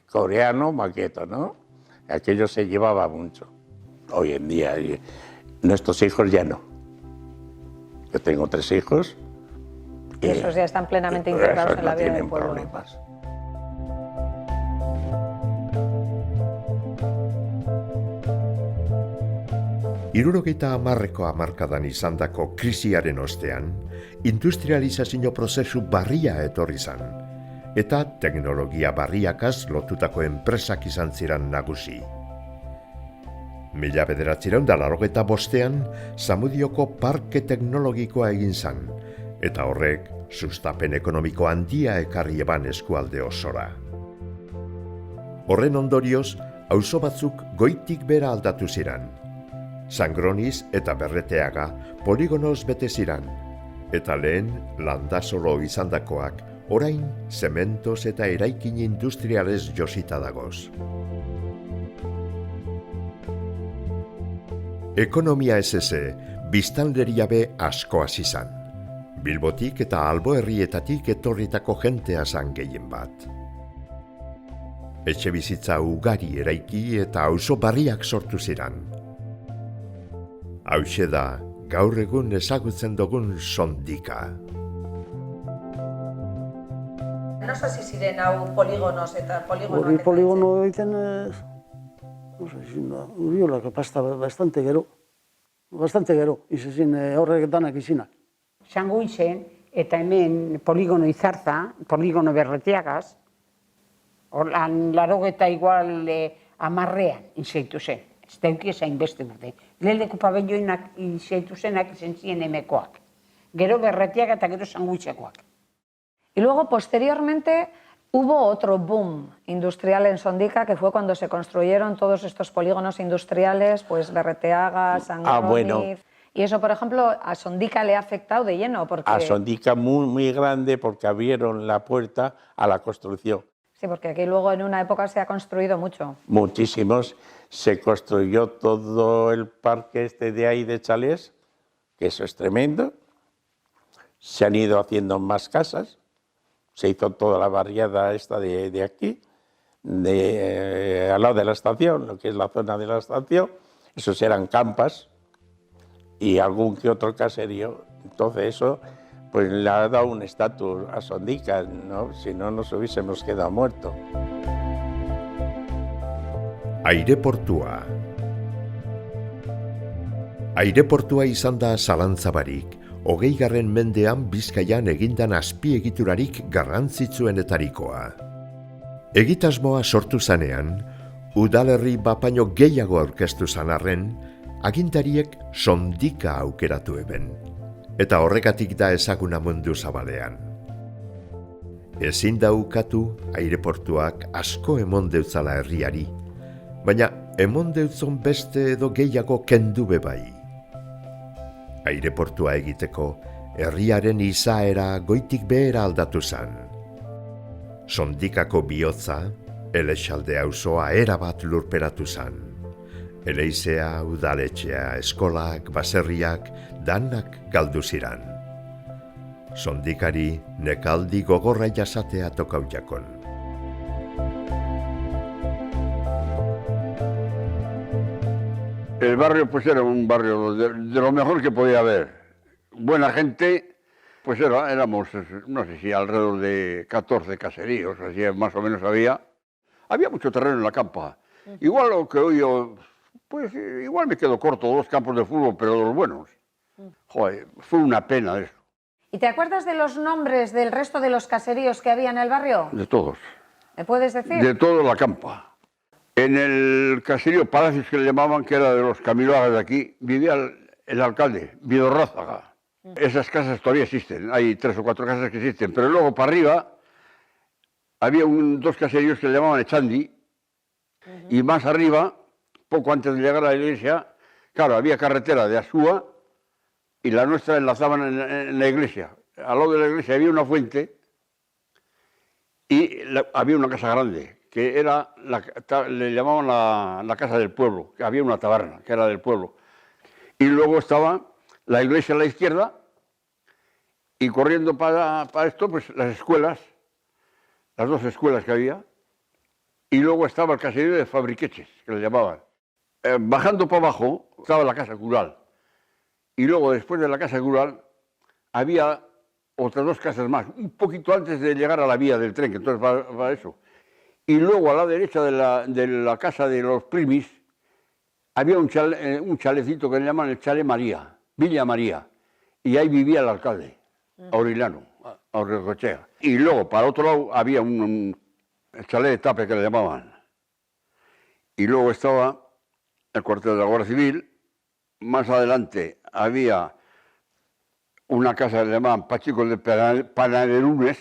S12: Coreano, maqueto, ¿no? Aquello se llevaba mucho. Hoy en día, nuestros hijos ya no. Yo tengo 3 hijos.
S3: Y esos ya están plenamente integrados en la vida del pueblo.
S12: Problemas.
S1: Hirurogeita hamarreko hamarkadan izandako krisiaren ostean, industrializazio prozesu barria etorri zan, eta teknologia barriakaz lotutako enpresak izan ziren nagusi. 1985ean, Zamudioko parke teknologikoa egin zan, eta horrek sustapen ekonomiko handia ekarri eban eskualde osora. Horren ondorioz, auzo batzuk goitik bera aldatu ziren. Sangroniz eta Berreteaga poligonoz bete ziren, eta lehen landazolo izandakoak orain zementoz eta eraikin industrialez josita dagoz. Ekonomia ez biztanleria be asko hasi zan. Bilbotik eta Albo herrietatik etorritako jentea zan gehien bat. Etxebizitza ugari eraiki eta auzo barriak sortu ziren. Hauxe da, gaur egun ezagutzen dugun Sondika.
S3: No sé si ziren hau poligonos eta poligonoak.
S4: Hori poligono egiten, no sé, uriolak pasta bastante gero. Bastante gero, izan horrek danak izinak.
S2: Sanguizen eta hemen poligono Izarza, poligono Berreteagaz, horlan 80 igual 10ean izaitu zen. Ez dauki ezain beste urte. Leheneko pabelloinak izaitu zenak izan ziren emekoak. Gero Berreteaga eta gero Sanguitzekoak.
S3: Y luego, posteriormente, hubo otro boom industrial en Sondica, que fue cuando se construyeron todos estos polígonos industriales, pues Berreteaga, Sangroniz...
S12: bueno.
S3: Y eso, por ejemplo, a Sondica le ha afectado de lleno, porque...
S12: A Sondica muy grande porque abrieron la puerta a la construcción.
S3: Sí, porque aquí luego en una época se ha construido mucho.
S12: Muchísimos. Se construyó todo el parque este de ahí de chalés, que eso es tremendo. Se han ido haciendo más casas. Se hizo toda la barriada esta de aquí, al lado de la estación, lo que es la zona de la estación. Esos eran campas y algún que otro caserío. Entonces eso pues le ha dado un estatus a Sondica, ¿no? Si no nos hubiésemos quedado muertos.
S1: Aireportua. Aireportua izan da zalantza barik, 20. mendean Bizkaian egindan azpiegiturarik garrantzitsuenetarikoa. Egitasmoa sortu zanean, udalerri bapaino gehiago aurkeztu zan arren, agintariek Sondika aukeratu eben, eta horregatik da ezaguna mundu zabalean. Ezin da ukatu aireportuak asko emon deutzala herriari, baina emon deutzon beste edo gehiago kendu bebai. Aireportua egiteko herriaren izaera goitik behera aldatu zan. Sondikako bihotza, Elexalde auzoa erabat lurperatu zan. Eleizea, udaletxea, eskolak, baserriak, danak galdu ziran. Sondikari nekaldi gogorra jasatea tokau jakon.
S8: El barrio pues era un barrio de lo mejor que podía haber. Buena gente, pues éramos, no sé si alrededor de 14 caseríos, así más o menos había. Había mucho terreno en la campa. Igual lo que hoy yo, pues igual me quedo corto, 2 campos de fútbol, pero de los buenos. Joder, fue una pena eso.
S3: ¿Y te acuerdas de los nombres del resto de los caseríos que había en el barrio?
S8: De todos.
S3: ¿Me puedes decir?
S8: De toda la campa. En el caserío Palacios, que le llamaban, que era de los Camiloagas de aquí, vivía el alcalde, Vidorrázaga. Esas casas todavía existen, hay 3 o 4 casas que existen, pero luego para arriba había 2 caseríos que le llamaban Echandi, y más arriba, poco antes de llegar a la iglesia, claro, había carretera de Asúa y la nuestra enlazaban en la iglesia. Al lado de la iglesia había una fuente y había una casa grande, que era, le llamaban la casa del pueblo, que había una taberna, que era del pueblo. Y luego estaba la iglesia a la izquierda, y corriendo para esto, pues las escuelas, las 2 escuelas que había, y luego estaba el caserío de Fabriqueches, que le llamaban. Bajando para abajo estaba la casa cural, y luego después de la casa cural había otras 2 casas más, un poquito antes de llegar a la vía del tren, que entonces va eso. Y luego a la derecha de la casa de los Primis había un chalecito que le llaman el Chalet María, Villa María, y ahí vivía el alcalde, Aureliano, Aurrecochea. Y luego para otro lado había el chalet de Tape, que le llamaban. Y luego estaba el cuartel de la Guardia Civil. Más adelante había una casa que le llamaban Pachicos de Panaderunes,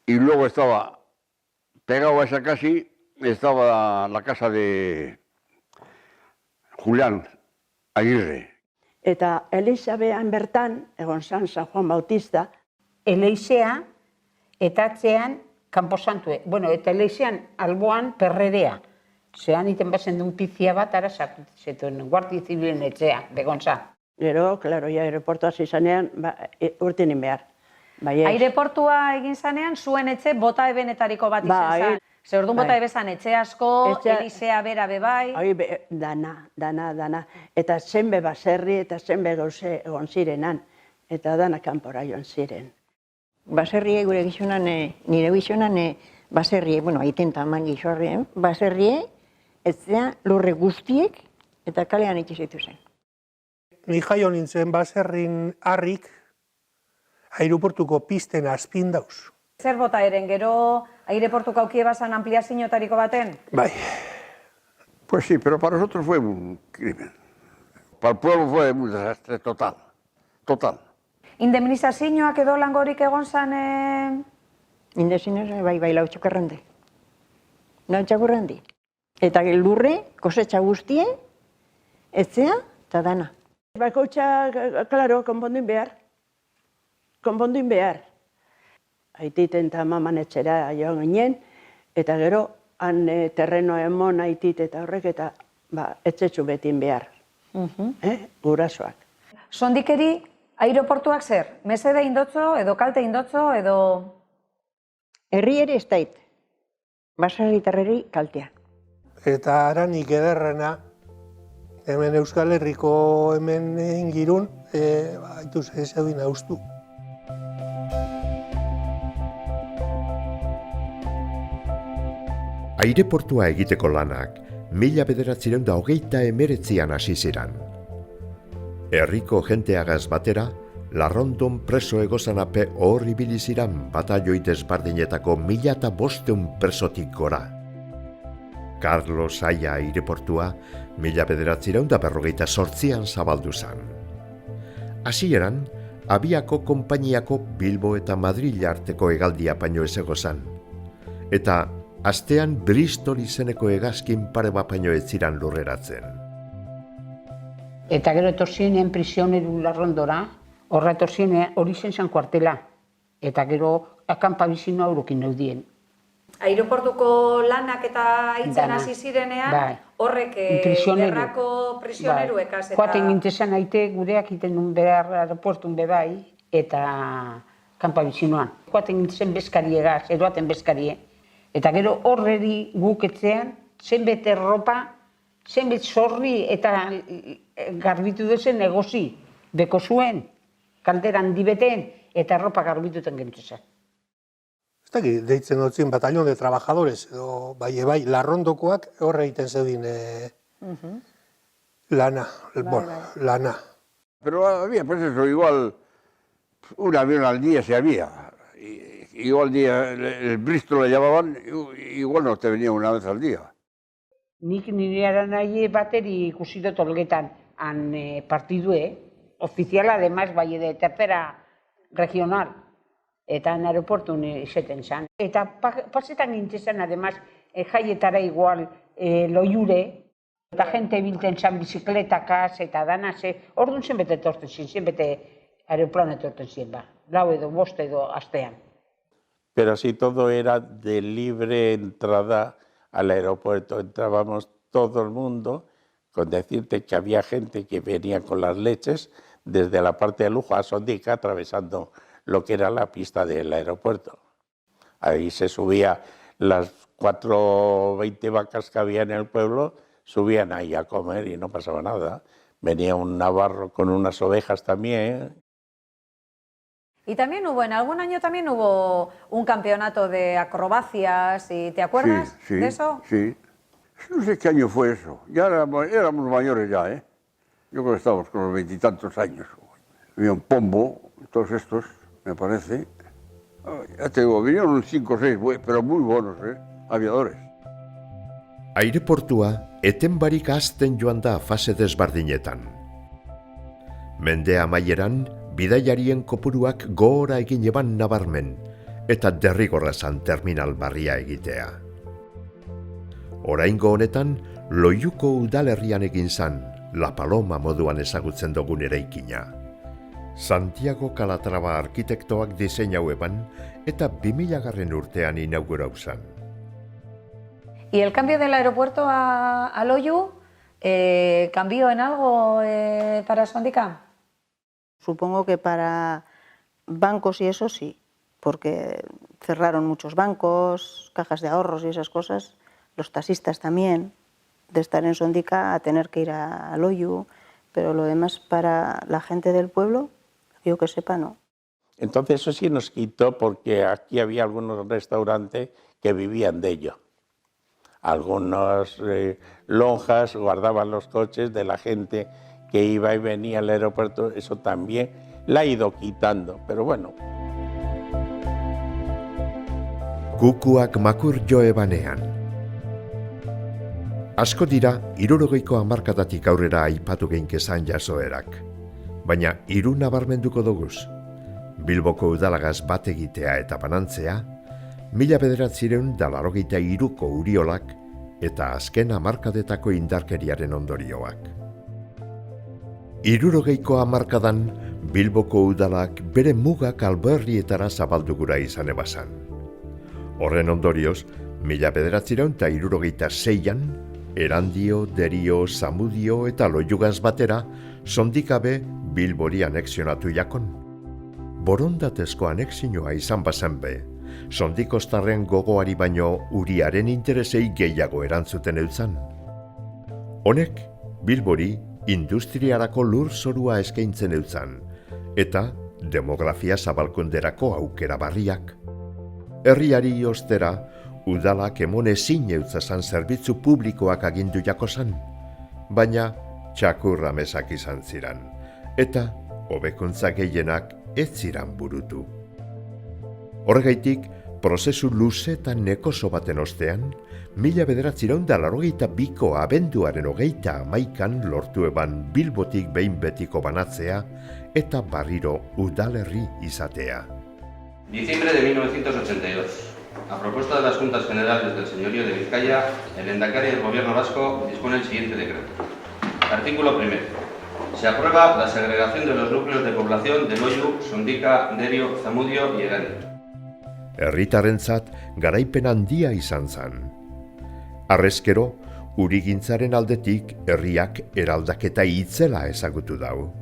S8: y luego estaba, pegado a esa casi, estaba la casa de Julián Aguirre.
S11: Eta Elisabean bertan, egon San Juan Bautista.
S2: Eleizea eta atzean Kanposantue. Bueno, eta Eleizean alboan Perrerea. Zean iten bazen duen pizia bat, ara zetuen Guardia Zibilen etxea, begontza.
S11: Gero, klaro, ja, aireportua izanean, urtenin behar.
S3: Aireportua egin zanean, zuen etxe bota ebenetariko bat izan zan. Zer orduan bota ebezan etxe asko, Elizea bera bebai.
S11: Dana. Eta zenbe baserri eta zenbe gauze egon zirenan. Eta dana kanpora joan ziren.
S6: Baserrie gure gizonan, nire gizonan, baserrie, bueno, aiten taman gizorrien, baserrie, etzea lurre guztiek eta kalean itxizitu zen.
S5: Ni jaio nintzen baserrin harrik, aireportuko pisten azpin dauz.
S3: Zer bota eren, gero aireportuko aukie bazan ampliaziotariko baten?
S8: Bai. Pues sí, pero para nosotros fue un crimen. Para el pueblo fue un desastre total. Total.
S3: Indemnizazioak edo langorik egon zan...
S6: Indemnizazioak bai lautxukarrandi. Lautxakurrandi. Eta lurre, kosetxa guztie, etzea eta dana.
S11: Bakoitza, klaro, konponduin behar. Aititen eta maman etxera joan ginen, eta gero, han terreno emon aitit eta horrek, eta etxetxu betin behar. Gurasoak.
S3: Sondikeri, aireportuak zer? Mesede indotzo, edo kalte indotzo, edo...
S6: Herri ere ez dait, baserritarreri kaltea.
S5: Eta aranik ederrena, hemen Euskal Herriko hemen ingirun, haitu zeudin haustu.
S1: Aireportua egiteko lanak 1929an hasi ziren. Herriko jenteagaz batera, Larrondon preso egozanape hor ibili ziren batalloi desbardinetako 1500 presotik gora. Carlos Saia aireportua 1958an zabaldu zen. Hasieran, abiako konpainiako Bilbo eta Madril arteko hegaldia paino ez egozan. Eta astean Bristol izeneko hegazkin pare bat paino ez ziren lurreratzen.
S2: Eta gero etorzinen prisioneru Larrondora, horra etorzinen hori zen kuartela. Eta gero akampa bizinoa urukin neudien.
S3: Aireportuko lanak eta hitzen hasi zirenean, horrek gerrako prisioneruekaz.
S2: Joaten gintezan aite gureak iten nun behar aeroportun bebai, eta kanpa bizinoan. Joaten gintezan bezkariegaz, eroaten bezkarie. Eta gero horreri guketzean, zenbet erropa, zenbet zorri eta garbitu duzen negozi. Beko zuen, kalderan dibeten, eta erropa garbituten gintezan.
S5: Ez dakit, deitzen dutzen batallón de trabajadores, edo bai, Larrondokoak horre egiten zeudin lana.
S8: Pero había, pues eso, igual, un avión al día se había. Igual día, el Bristol le llamaban, igual no te venía una vez al día.
S2: Nik nire nahi bateri ikusi dut olgetan partidue, ofiziala, además, bai de tercera regional. Eta aeroportun izeten zan. Eta pasetan gintzen, además, jaietara igual loiure, eta jente bilten zan bizikletakaz eta danaz, orduan zenbete etorten zin, zenbete aeroplan etorten zin, lau edo bost edo astean.
S12: Pero si todo era de libre entrada al aeropuerto, entrábamos todo el mundo, con decirte que había gente que venía con las leches desde la parte de Lujo a Sondica, atravesando lo que era la pista del aeropuerto. Ahí se subía, las 420 vacas que había en el pueblo, subían ahí a comer y no pasaba nada. Venía un navarro con unas ovejas también.
S3: Y también en algún año también hubo un campeonato de acrobacias, ¿te acuerdas de eso?
S8: Sí. No sé qué año fue eso. Ya éramos mayores ya, ¿eh? Yo creo que estábamos con los 20 y tantos años. Había un Pombo, todos estos, me parece. Ya te digo, vinieron 5 o 6, pero muy buenos, aviadores.
S1: Aireportua eten barik hazten joan da fase desbardinetan. Mende amaieran, bidaiarien kopuruak gora egin eban nabarmen, eta derrigorra zan terminal barria egitea. Oraingo honetan, Loiuko udalerrian egin zan, La Paloma moduan ezagutzen dugun eraikina. Santiago Calatrava arkitektoak diseinau eban, eta 2000. Urtean inaugurau zan.
S3: ¿Y el cambio del aeropuerto a Loiu cambió en algo para Sondica?
S9: Supongo que para bancos y eso sí, porque cerraron muchos bancos, cajas de ahorros y esas cosas, los taxistas también, de estar en Sondica a tener que ir a Loiu, pero lo demás para la gente del pueblo, yo que sepa, no.
S12: Entonces eso sí nos quitó porque aquí había algunos restaurantes que vivían de ello. Algunas lonjas guardaban los coches de la gente que iba y venía al aeropuerto, eso también la ha ido quitando, pero bueno.
S1: Kukuak makur jo ebanean. Asko dira, 60ko hamarkadatik aurrera aipatu geinkezan jasoerak. Baina 3 nabarmenduko doguz. Bilboko udalagaz bat egitea eta banantzea, 1983ko uriolak eta azken hamarkadetako indarkeriaren ondorioak. Hirurogeiko hamarkadan, Bilboko udalak bere mugak alberrietara zabaldu gura izan ebazan. Horren ondorioz, 1976an, Erandio, Derio, Zamudio eta Loiugaz batera, sondikabe Bilbori anexionatu jakon. Borondatezko anexioa izan bazen be, sondikostarren gogoari baino Uriaren interesei gehiago erantzuten eutzan. Honek, Bilbori industriarako lur zorua eskaintzen eutzan, eta demografia zabalkunderako aukera barriak. Herriari ostera, udalak emon ezin eutzazan zerbitzu publikoak agindu jakozan, baina txakurra mesak izan ziran, eta hobekuntza gehienak ez ziran burutu. Horregaitik, prozesu luze eta nekoso baten ostean, 1982ko abenduaren 31an lortu eban Bilbotik behin betiko banatzea eta barriro udalerri izatea.
S13: Diciembre de 1982. A propuesta de las Juntas Generales del Señorío de Vizcaya, el Lehendakari del Gobierno vasco dispone el siguiente decreto. Artículo 1. Se aprueba la segregación de los núcleos de población de Loiu, Sondika, Derio, Zamudio y Erandio.
S1: Herritarrentzat garaipen handia izan zen. Harrezkero, urigintzaren aldetik herriak eraldaketa itzela ezagutu dau.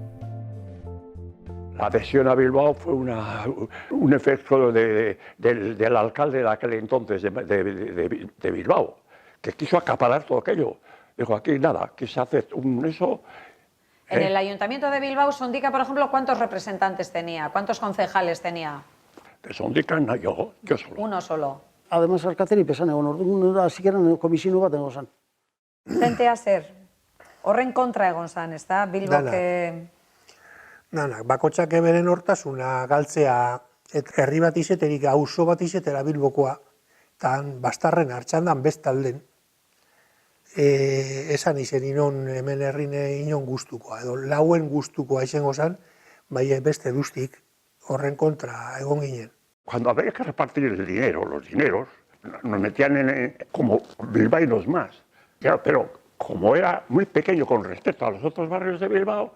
S10: La adhesión a Bilbao fue un efecto del alcalde de aquel entonces de Bilbao, que quiso acaparar todo aquello. Dijo, aquí nada, aquí se hace eso.
S3: En el Ayuntamiento de Bilbao, Sondika, por ejemplo, ¿cuántos representantes tenía? ¿Cuántos concejales tenía?
S10: De Sondika, no, yo solo.
S3: Uno solo.
S4: Además, alkateri pesan egon, orduan hasieran komisio bat egon zan.
S3: Zentea zer? Horren kontra egon zan, ez da? Bilbok...
S5: Bakotxak eberen hortasuna galtzea herri bat izeterik, auzo bat izetera Bilbokoa, tan bastarren hartxandan bestalden, esan izen inon hemen herrine inon guztukoa, edo lauen guztukoa izango zan, bai beste duztik horren kontra egon ginen.
S10: Cuando había que repartir el dinero, los dineros, nos metían como bilbaínos más. Claro, pero como era muy pequeño con respecto a los otros barrios de Bilbao,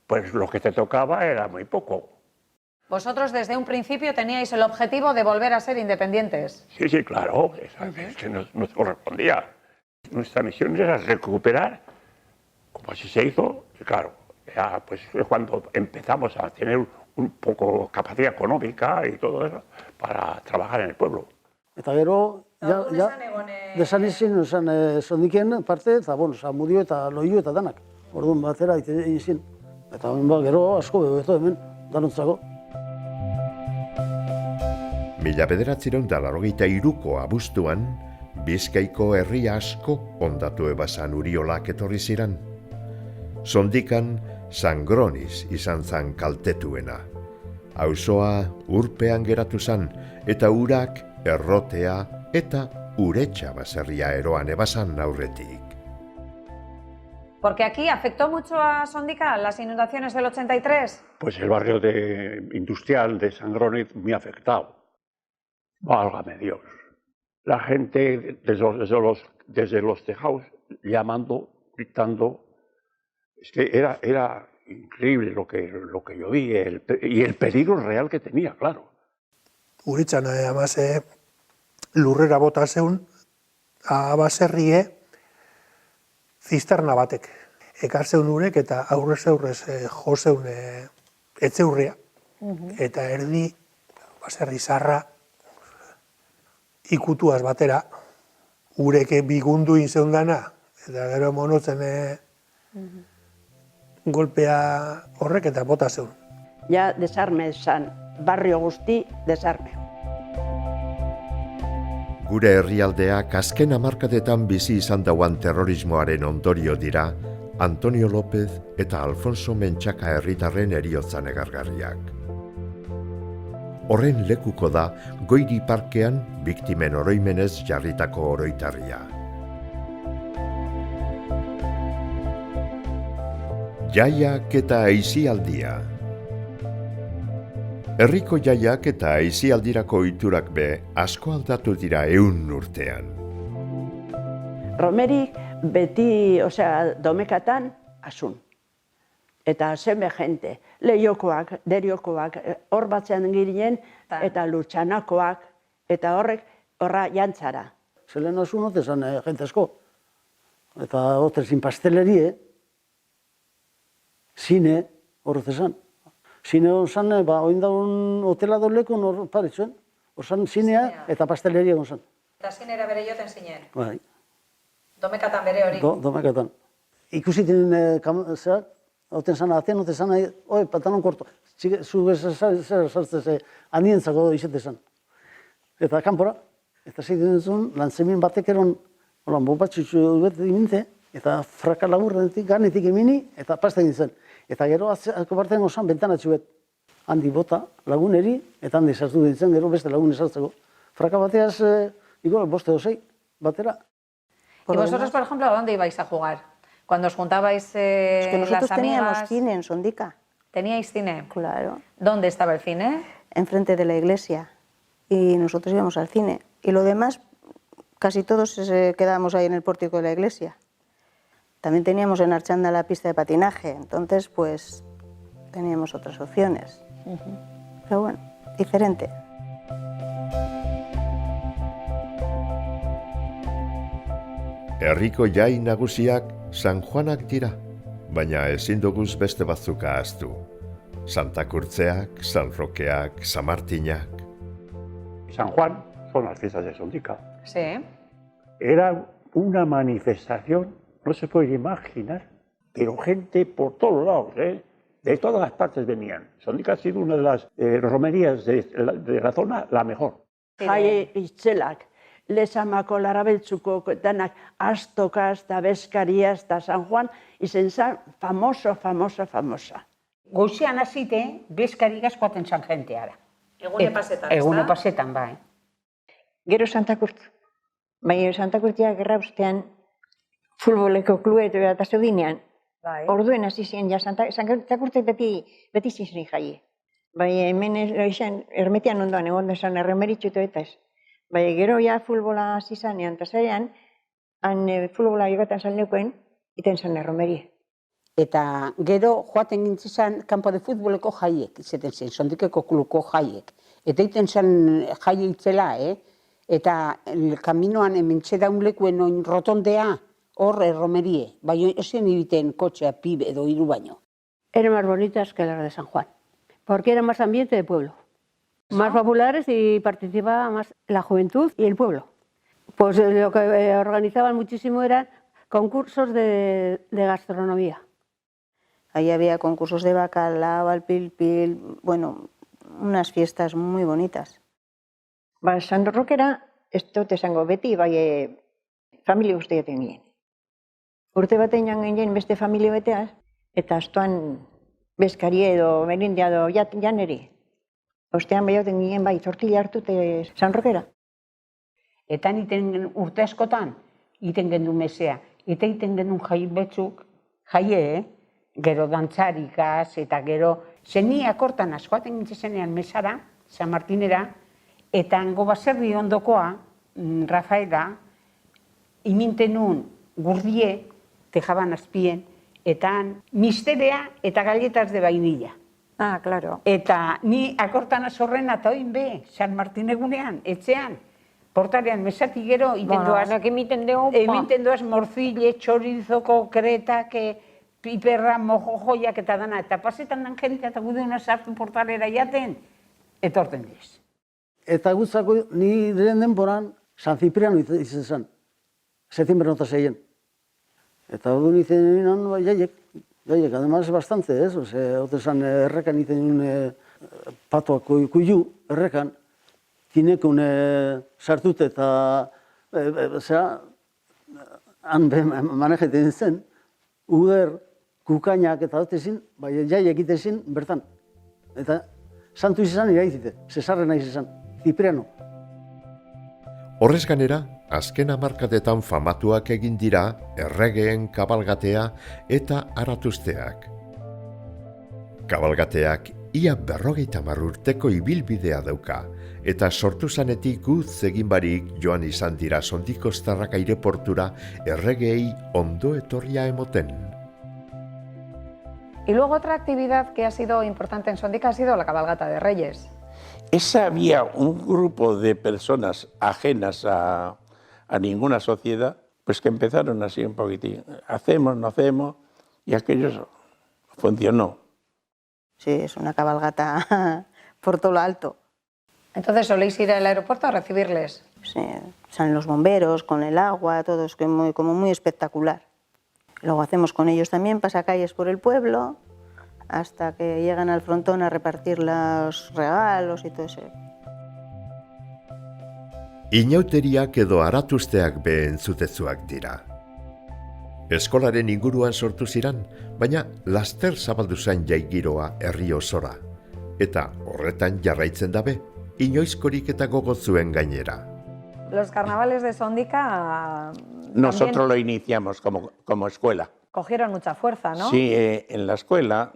S10: pues lo que te tocaba era muy poco.
S3: Vosotros desde un principio teníais el objetivo de volver a ser independientes.
S10: Sí, claro, es que nos correspondía. Nuestra misión era recuperar, como así se hizo, y claro, ya pues cuando empezamos a tener un poco capacidad económica y todo eso para trabajar en el pueblo.
S4: Eta gero, desan izin, Sondikien parte, eta Zamudio eta Loiu eta danak. Orduan batera izin. Eta gero asko bebeto hemen, danontzako.
S1: 1983ko abuztuan, Bizkaiko herri asko ondatu ebazan Uriolak etorri ziren. Sondikan Sangroniz izan zan kaltetuena. Auzoa urpean geratu zan, eta urak errotea eta uretxa baserria eroan ebazan aurretik.
S3: Porque aquí afectó mucho a Sondika las inundaciones del 83.
S10: Pues el barrio industrial de Sangroniz muy afectado. Válgame Dios. La gente desde los tejados llamando, gritando. Es que era increíble lo que yo vi y el peligro real que tenía, claro.
S5: Uretxan, además, lurrera bota zeun, baserrie, zisterna batek. Ekarzeun urek eta aurrez jo zeun etzeurria. Eta erdi, baserri zarra, ikutuaz batera, ureke bigundu inzeun dana, eta gero monotzen golpea horrek eta bota zeun.
S11: Ja, desarme esan, barrio guzti desarme.
S1: Gure herrialdeak azken hamarkadetan bizi izan dauan terrorismoaren ondorio dira Antonio López eta Alfonso Mentxaka herritarren heriotza negargarriak. Horren lekuko da Goiri Parkean biktimen oroimenez jarritako oroitarria. Jaiak eta aisialdia. Herriko jaiak eta aisialdirako ohiturak be asko aldatu dira 100 urtean.
S11: Romerik beti, domekatan, asun. Eta zeme jente, lehiokoak, deriokoak, hor batzen girinen, eta lutxanakoak, eta horra jantzara.
S4: Zelen oso note zan jente asko. Eta otrezin pastelerie, zine horrez esan. Zine hon zan, oin daun hotela doleko hor paretzuen. Hor zan zinea eta pasteleria hon zan.
S3: Eta zinera bere joten zinen?
S4: Bai.
S3: Domekatan bere hori?
S4: Domekatan. Ikusiten zera, hauten zan, atean hauten zan, oi, pantalon korto. Zu zer sartzez, handientzako izate zan. Eta kanpora, eta zeiten duzun, lantzemin batek eron, holan, bopatxutxu bete diminte, eta fraka laburrenetik, ganetik emini, eta pasta egin zen. Eta gero, azko partean osan, bentanatxu bet. Handi bota, laguneri, eta handi sartu ditzen, gero beste lagun esartzeko. Fraka bateaz, igual, boste dozei, batera.
S3: ¿Y vosotros, por ejemplo, a dónde ibais a jugar? Cuando os juntabais
S9: Es que nosotros
S3: las
S9: teníamos
S3: amigas...
S9: cine en Sondica.
S3: ¿Teníais cine?
S9: Claro.
S3: ¿Dónde estaba el cine?
S9: Enfrente de la iglesia. Y nosotros íbamos al cine. Y lo demás, casi todos quedábamos ahí en el pórtico de la iglesia. También teníamos en Archanda la pista de patinaje, entonces pues teníamos otras opciones. Pero bueno, diferente.
S1: Herriko jai nagusiak San Juanak dira, baina ezin duguz beste batzuk ahaztu. Santa Kurtzeak, San Rokeak, San Martinak.
S10: San Juan son las fiestas de Sondica.
S3: Sí.
S10: Era una manifestación, no se puede imaginar, pero gente por todos lados, de todas las partes venían. Sondica ha sido una de las romerías de la zona la mejor.
S11: Jai itzelak, lezamako larabeltzuko danak astokaz eta bezkariaz eta San Juan, izen zen famosa.
S2: Goizean hasite, bezkari gazkoaten zan jenteara.
S3: Egune pasetan,
S2: Egune pasetan, bai.
S6: Gero Santa Kurtz. Baina Santa Kurtzia gerra ustean futboleko kluet eta zeudinean. Orduen hasi ziren, ja Santa Kurtzek beti ziren jaie. Baina hemen izan, ermetian ondoan egon desan erremeritxutu eta ez. Baina gero ja futbola hasi zanean, eta zarean, han futbola jogaten zan neuken, iten zan erromerie.
S2: Eta gero joaten gintzen kanpo de futboleko jaiek, izaten zen, Sondikeko kluko jaiek. Eta iten zen jaie itzela, Eta kaminoan hementxe daunlekuen oin rotondea, hor erromerie. Baina ezin ibiten kotxea, pib edo hiru baino.
S7: Eran más bonitas que las de San Juan, porque era más ambiente de pueblo. Más populares y participaba más la juventud y el pueblo. Pues lo que organizaban muchísimo eran concursos de gastronomía.
S9: Ahí había concursos de bacalao, al pil, bueno, unas fiestas muy bonitas.
S6: Ba, San Rokera, ez dut esango beti, bai familia guztia tenien. Urte batean ginen beste familia beteaz, eta astuan bezkari edo merindia edo janeri. Ostean behioten ginen bai tortilla hartute San Rokera.
S2: Eta iten urte askotan, iten gendu mesea. Eta iten gendu jai betzuk, jaie, gero dantzarikaz, eta gero zeniak hortan askoaten gintzenean mesara, San Martinera, eta hango baserri ondokoa, Rafaela, iminten nun gurdie, tejaban azpien, eta misterea eta galletas de vainilla.
S6: Ah, claro.
S2: Eta ni akortan azorren eta oin be, San Martin egunean, etxean, portarean mesatik gero, emiten doaz morzile, txorizoko, kretak, piperra, mojojoiak eta dana, eta pasetan dan jentea eta gudeuna sartu portalera jaten, etorten diz.
S4: Eta gutzako ni diren denboran San Cipriano izan zen, septiembre nota 6. Eta hori nintzen nuen jaiek, además bastante, ez? Ote zan errekan nintzen nuen patoak kuiu, errekan, tinekun sartute eta han manejeten zen, uder, kukainak eta dut ezin, bai jaiek egiten bertan. Eta santu izan iraizite, Cesarrena izan. Cipriano.
S1: Horrez ganera, azken hamarkadetan famatuak egin dira erregeen kabalgatea eta aratuzteak. Kabalgateak ia 50 urteko ibilbidea dauka, eta sortu zanetik guz egin barik joan izan dira Sondikostarrak aireportura erregeei ondo etorria emoten.
S3: Y luego otra actividad que ha sido importante en Sondica ha sido la cabalgata de Reyes.
S12: Esa había un grupo de personas ajenas a ninguna sociedad, pues que empezaron así un poquitín. Hacemos, no hacemos, y aquello funcionó.
S9: Sí, es una cabalgata por todo lo alto.
S3: Entonces, ¿soléis ir al aeropuerto a recibirles?
S9: Sí, salen los bomberos con el agua, todo es como muy espectacular. Luego hacemos con ellos también pasacalles por el pueblo, hasta que llegan al frontón a repartir los regalos y todo eso.
S1: Inauteriak edo aratuzteak be entzutezuak dira. Eskolaren inguruan sortu ziran, baina laster zabaldu zain jaigiroa herri osora. Eta horretan jarraitzen dabe, inoizkorik eta gogotzuen gainera.
S3: Los carnavales de Sondica
S12: Nosotros lo iniciamos como escuela.
S3: cogieron mucha fuerza, ¿no?
S12: Sí, en la escuela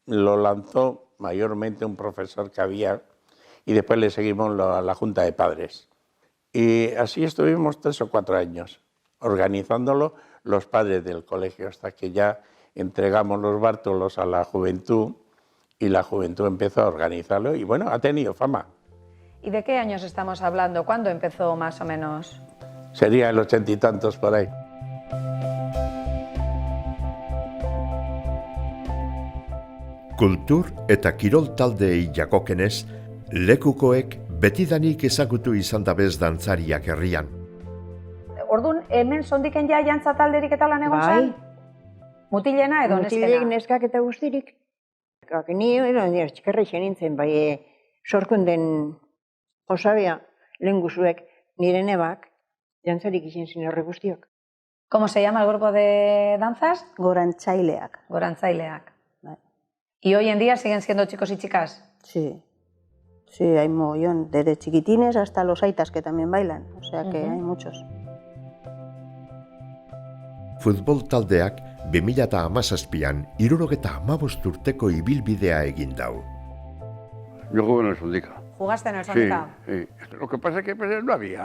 S12: lo lanzó mayormente un profesor que había y después le seguimos a la Junta de Padres. Y así estuvimos 3 o 4 años organizándolo los padres del colegio hasta que ya entregamos los bártulos a la juventud y la juventud empezó a organizarlo y bueno, ha tenido fama.
S3: ¿Y de qué años estamos hablando? ¿Cuándo empezó más o menos?
S12: Sería el 80 y tantos por ahí.
S1: Kultur eta kirol taldeei jakokenez, lekukoek betidanik ezagutu izan dabez dantzariak herrian.
S3: Orduan, hemen Sondiken ja jantza talderik eta lan egon zen? Mutilena edo neskena?
S6: Mutilek neskak eta guztirik. Ni txikarreixen nintzen, bai sorkunden osabia lehen guzuek nire nebak jantzarik izan zin horre guztiok.
S3: ¿Cómo se llama el grupo de danzas?
S9: Gorantzaileak.
S3: Gorantzaileak. ¿Y hoy en día siguen siendo chicos y chicas?
S9: Sí, sí, hay mogollón, desde chiquitines hasta los aitas que también bailan, o sea que hay muchos.
S1: Futbol taldeak 2017an 75 urteko ibilbidea egin dau.
S8: Yo jugué en el Sondica.
S3: ¿Jugaste en el Sondica?
S8: Sí, sí. Lo que pasa es que pues, no había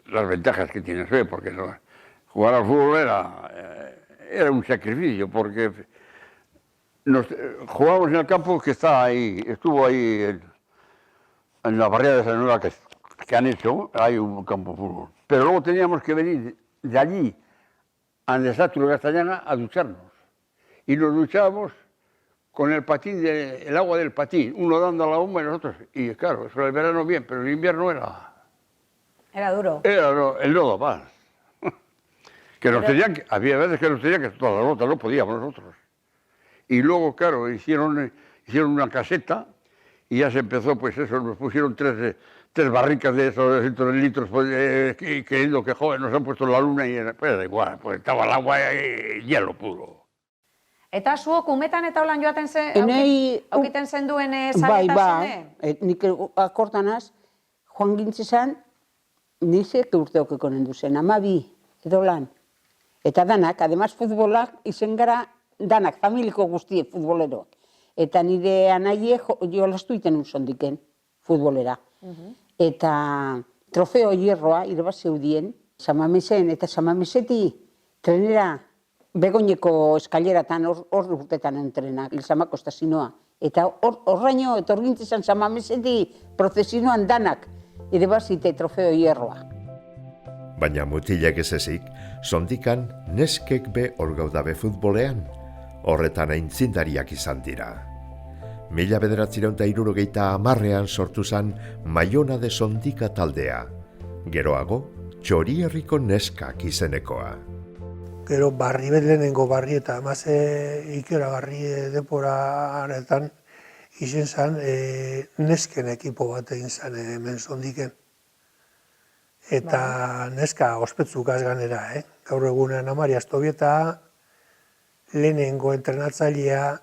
S8: las ventajas que tienes hoy, porque jugar al fútbol era un sacrificio, porque jugábamos en el campo que está ahí, estuvo ahí en la barriada de San Nueva que han hecho, hay un campo de fútbol. Pero luego teníamos que venir de allí a Nesátula Castellana a ducharnos. Y nos duchábamos con el patín, el agua del patín, uno dando a la bomba y nosotros. Y claro, eso el verano bien, pero el invierno era...
S3: Era duro.
S8: Era el lodo más. Que nos tenían que, había veces que nos tenían que todas las botas, no podíamos nosotros. Y luego, claro, hicieron una caseta y ya se empezó, pues eso, nos pusieron tres barricas de esos 200 litros, pues, creyendo que joder, nos han puesto la luna y pues da igual, pues estaba el agua y hielo puro.
S3: Eta zuok umetan eta holan joaten aukiten zenduen
S2: Bai,
S3: zaretasune?
S2: nik akortanaz, joan gintzizan, nizek urteokeko nendu zen, 12 edo lan. Eta danak, además futbolak izen gara, danak, familiko guztie futboleroak. Eta nire anaie jolastu iten Sondiken futbolera. Eta trofeo hierroa irabaz zeudien, Samamesen, eta Samameseti trenera Begoñeko eskaileratan hor urtetan entrenak, Ilsamako estazinoa. Eta horraino, etorgintzizan Samameseti prozesinoan danak irabazite trofeo hierroa.
S1: Baina mutilek ez ezik, Sondikan neskek be orgaudabe futbolean, horretan aintzindariak izan dira. 1970an sortu zen Maiona de Sondika taldea, geroago Txorierriko neskak izenekoa.
S5: Gero barri lehenengo barri eta emaz ikeragarri deporaretan izen zen nesken ekipo bat egin zen hemen Sondiken. Eta neska ospetsukaz ganera, gaur egunean Amari Astobieta, lehenengo entrenatzailea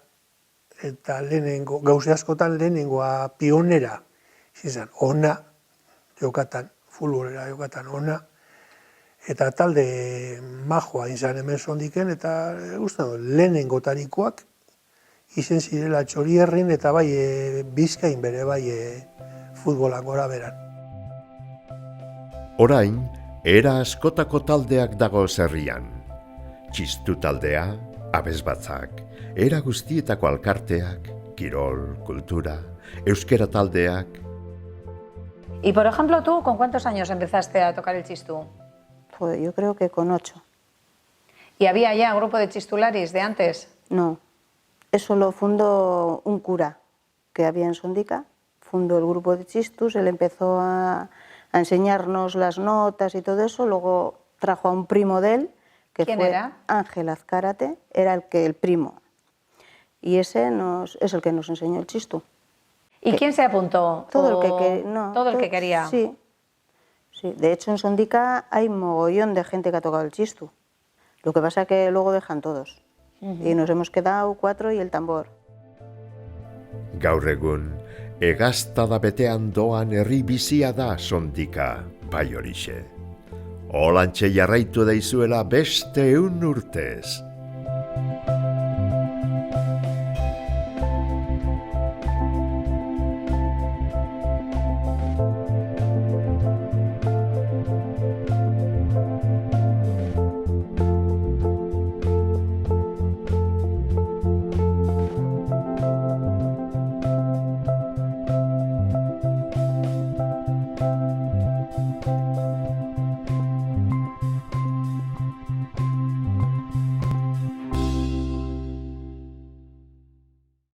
S5: eta lehenengo, gauze askotan lehenengoa pionera, izan, ona jokatan, futbolera jokatan ona, eta talde majoa izan hemen Sondiken, eta lehenengo tarikoak izen zirela Txorierrin eta bai Bizkain bere bai futbolak gora beran.
S1: Orain, era askotako taldeak dago herrian. Txistu taldea, abesbatzak, era guztietako alkarteak, kirol, kultura, euskera taldeak.
S3: Y por ejemplo, tú, ¿con cuántos años empezaste a tocar el chistú?
S9: Pues yo creo que con 8.
S3: ¿Y había ya grupo de chistularis de antes?
S9: No, eso lo fundó un cura que había en Sondica, fundó el grupo de chistus, él empezó a enseñarnos las notas y todo eso, luego trajo a un primo de él, que
S3: ¿Quién
S9: fue
S3: era?
S9: Ángel Azcárate, era el primo, y ese es el que nos enseñó el chistu.
S3: ¿Y quién se apuntó?
S9: Todo
S3: ¿O
S9: el que no,
S3: todo el que quería?
S9: Sí, sí, de hecho en Sondica hay mogollón de gente que ha tocado el chistu, lo que pasa es que luego dejan todos, y nos hemos quedado 4 y el tambor.
S1: Gaur egun, hegaztada betean doan herri bizia da Sondika, bai horixe. Holantxe jarraitu daizuela beste 100 urtez.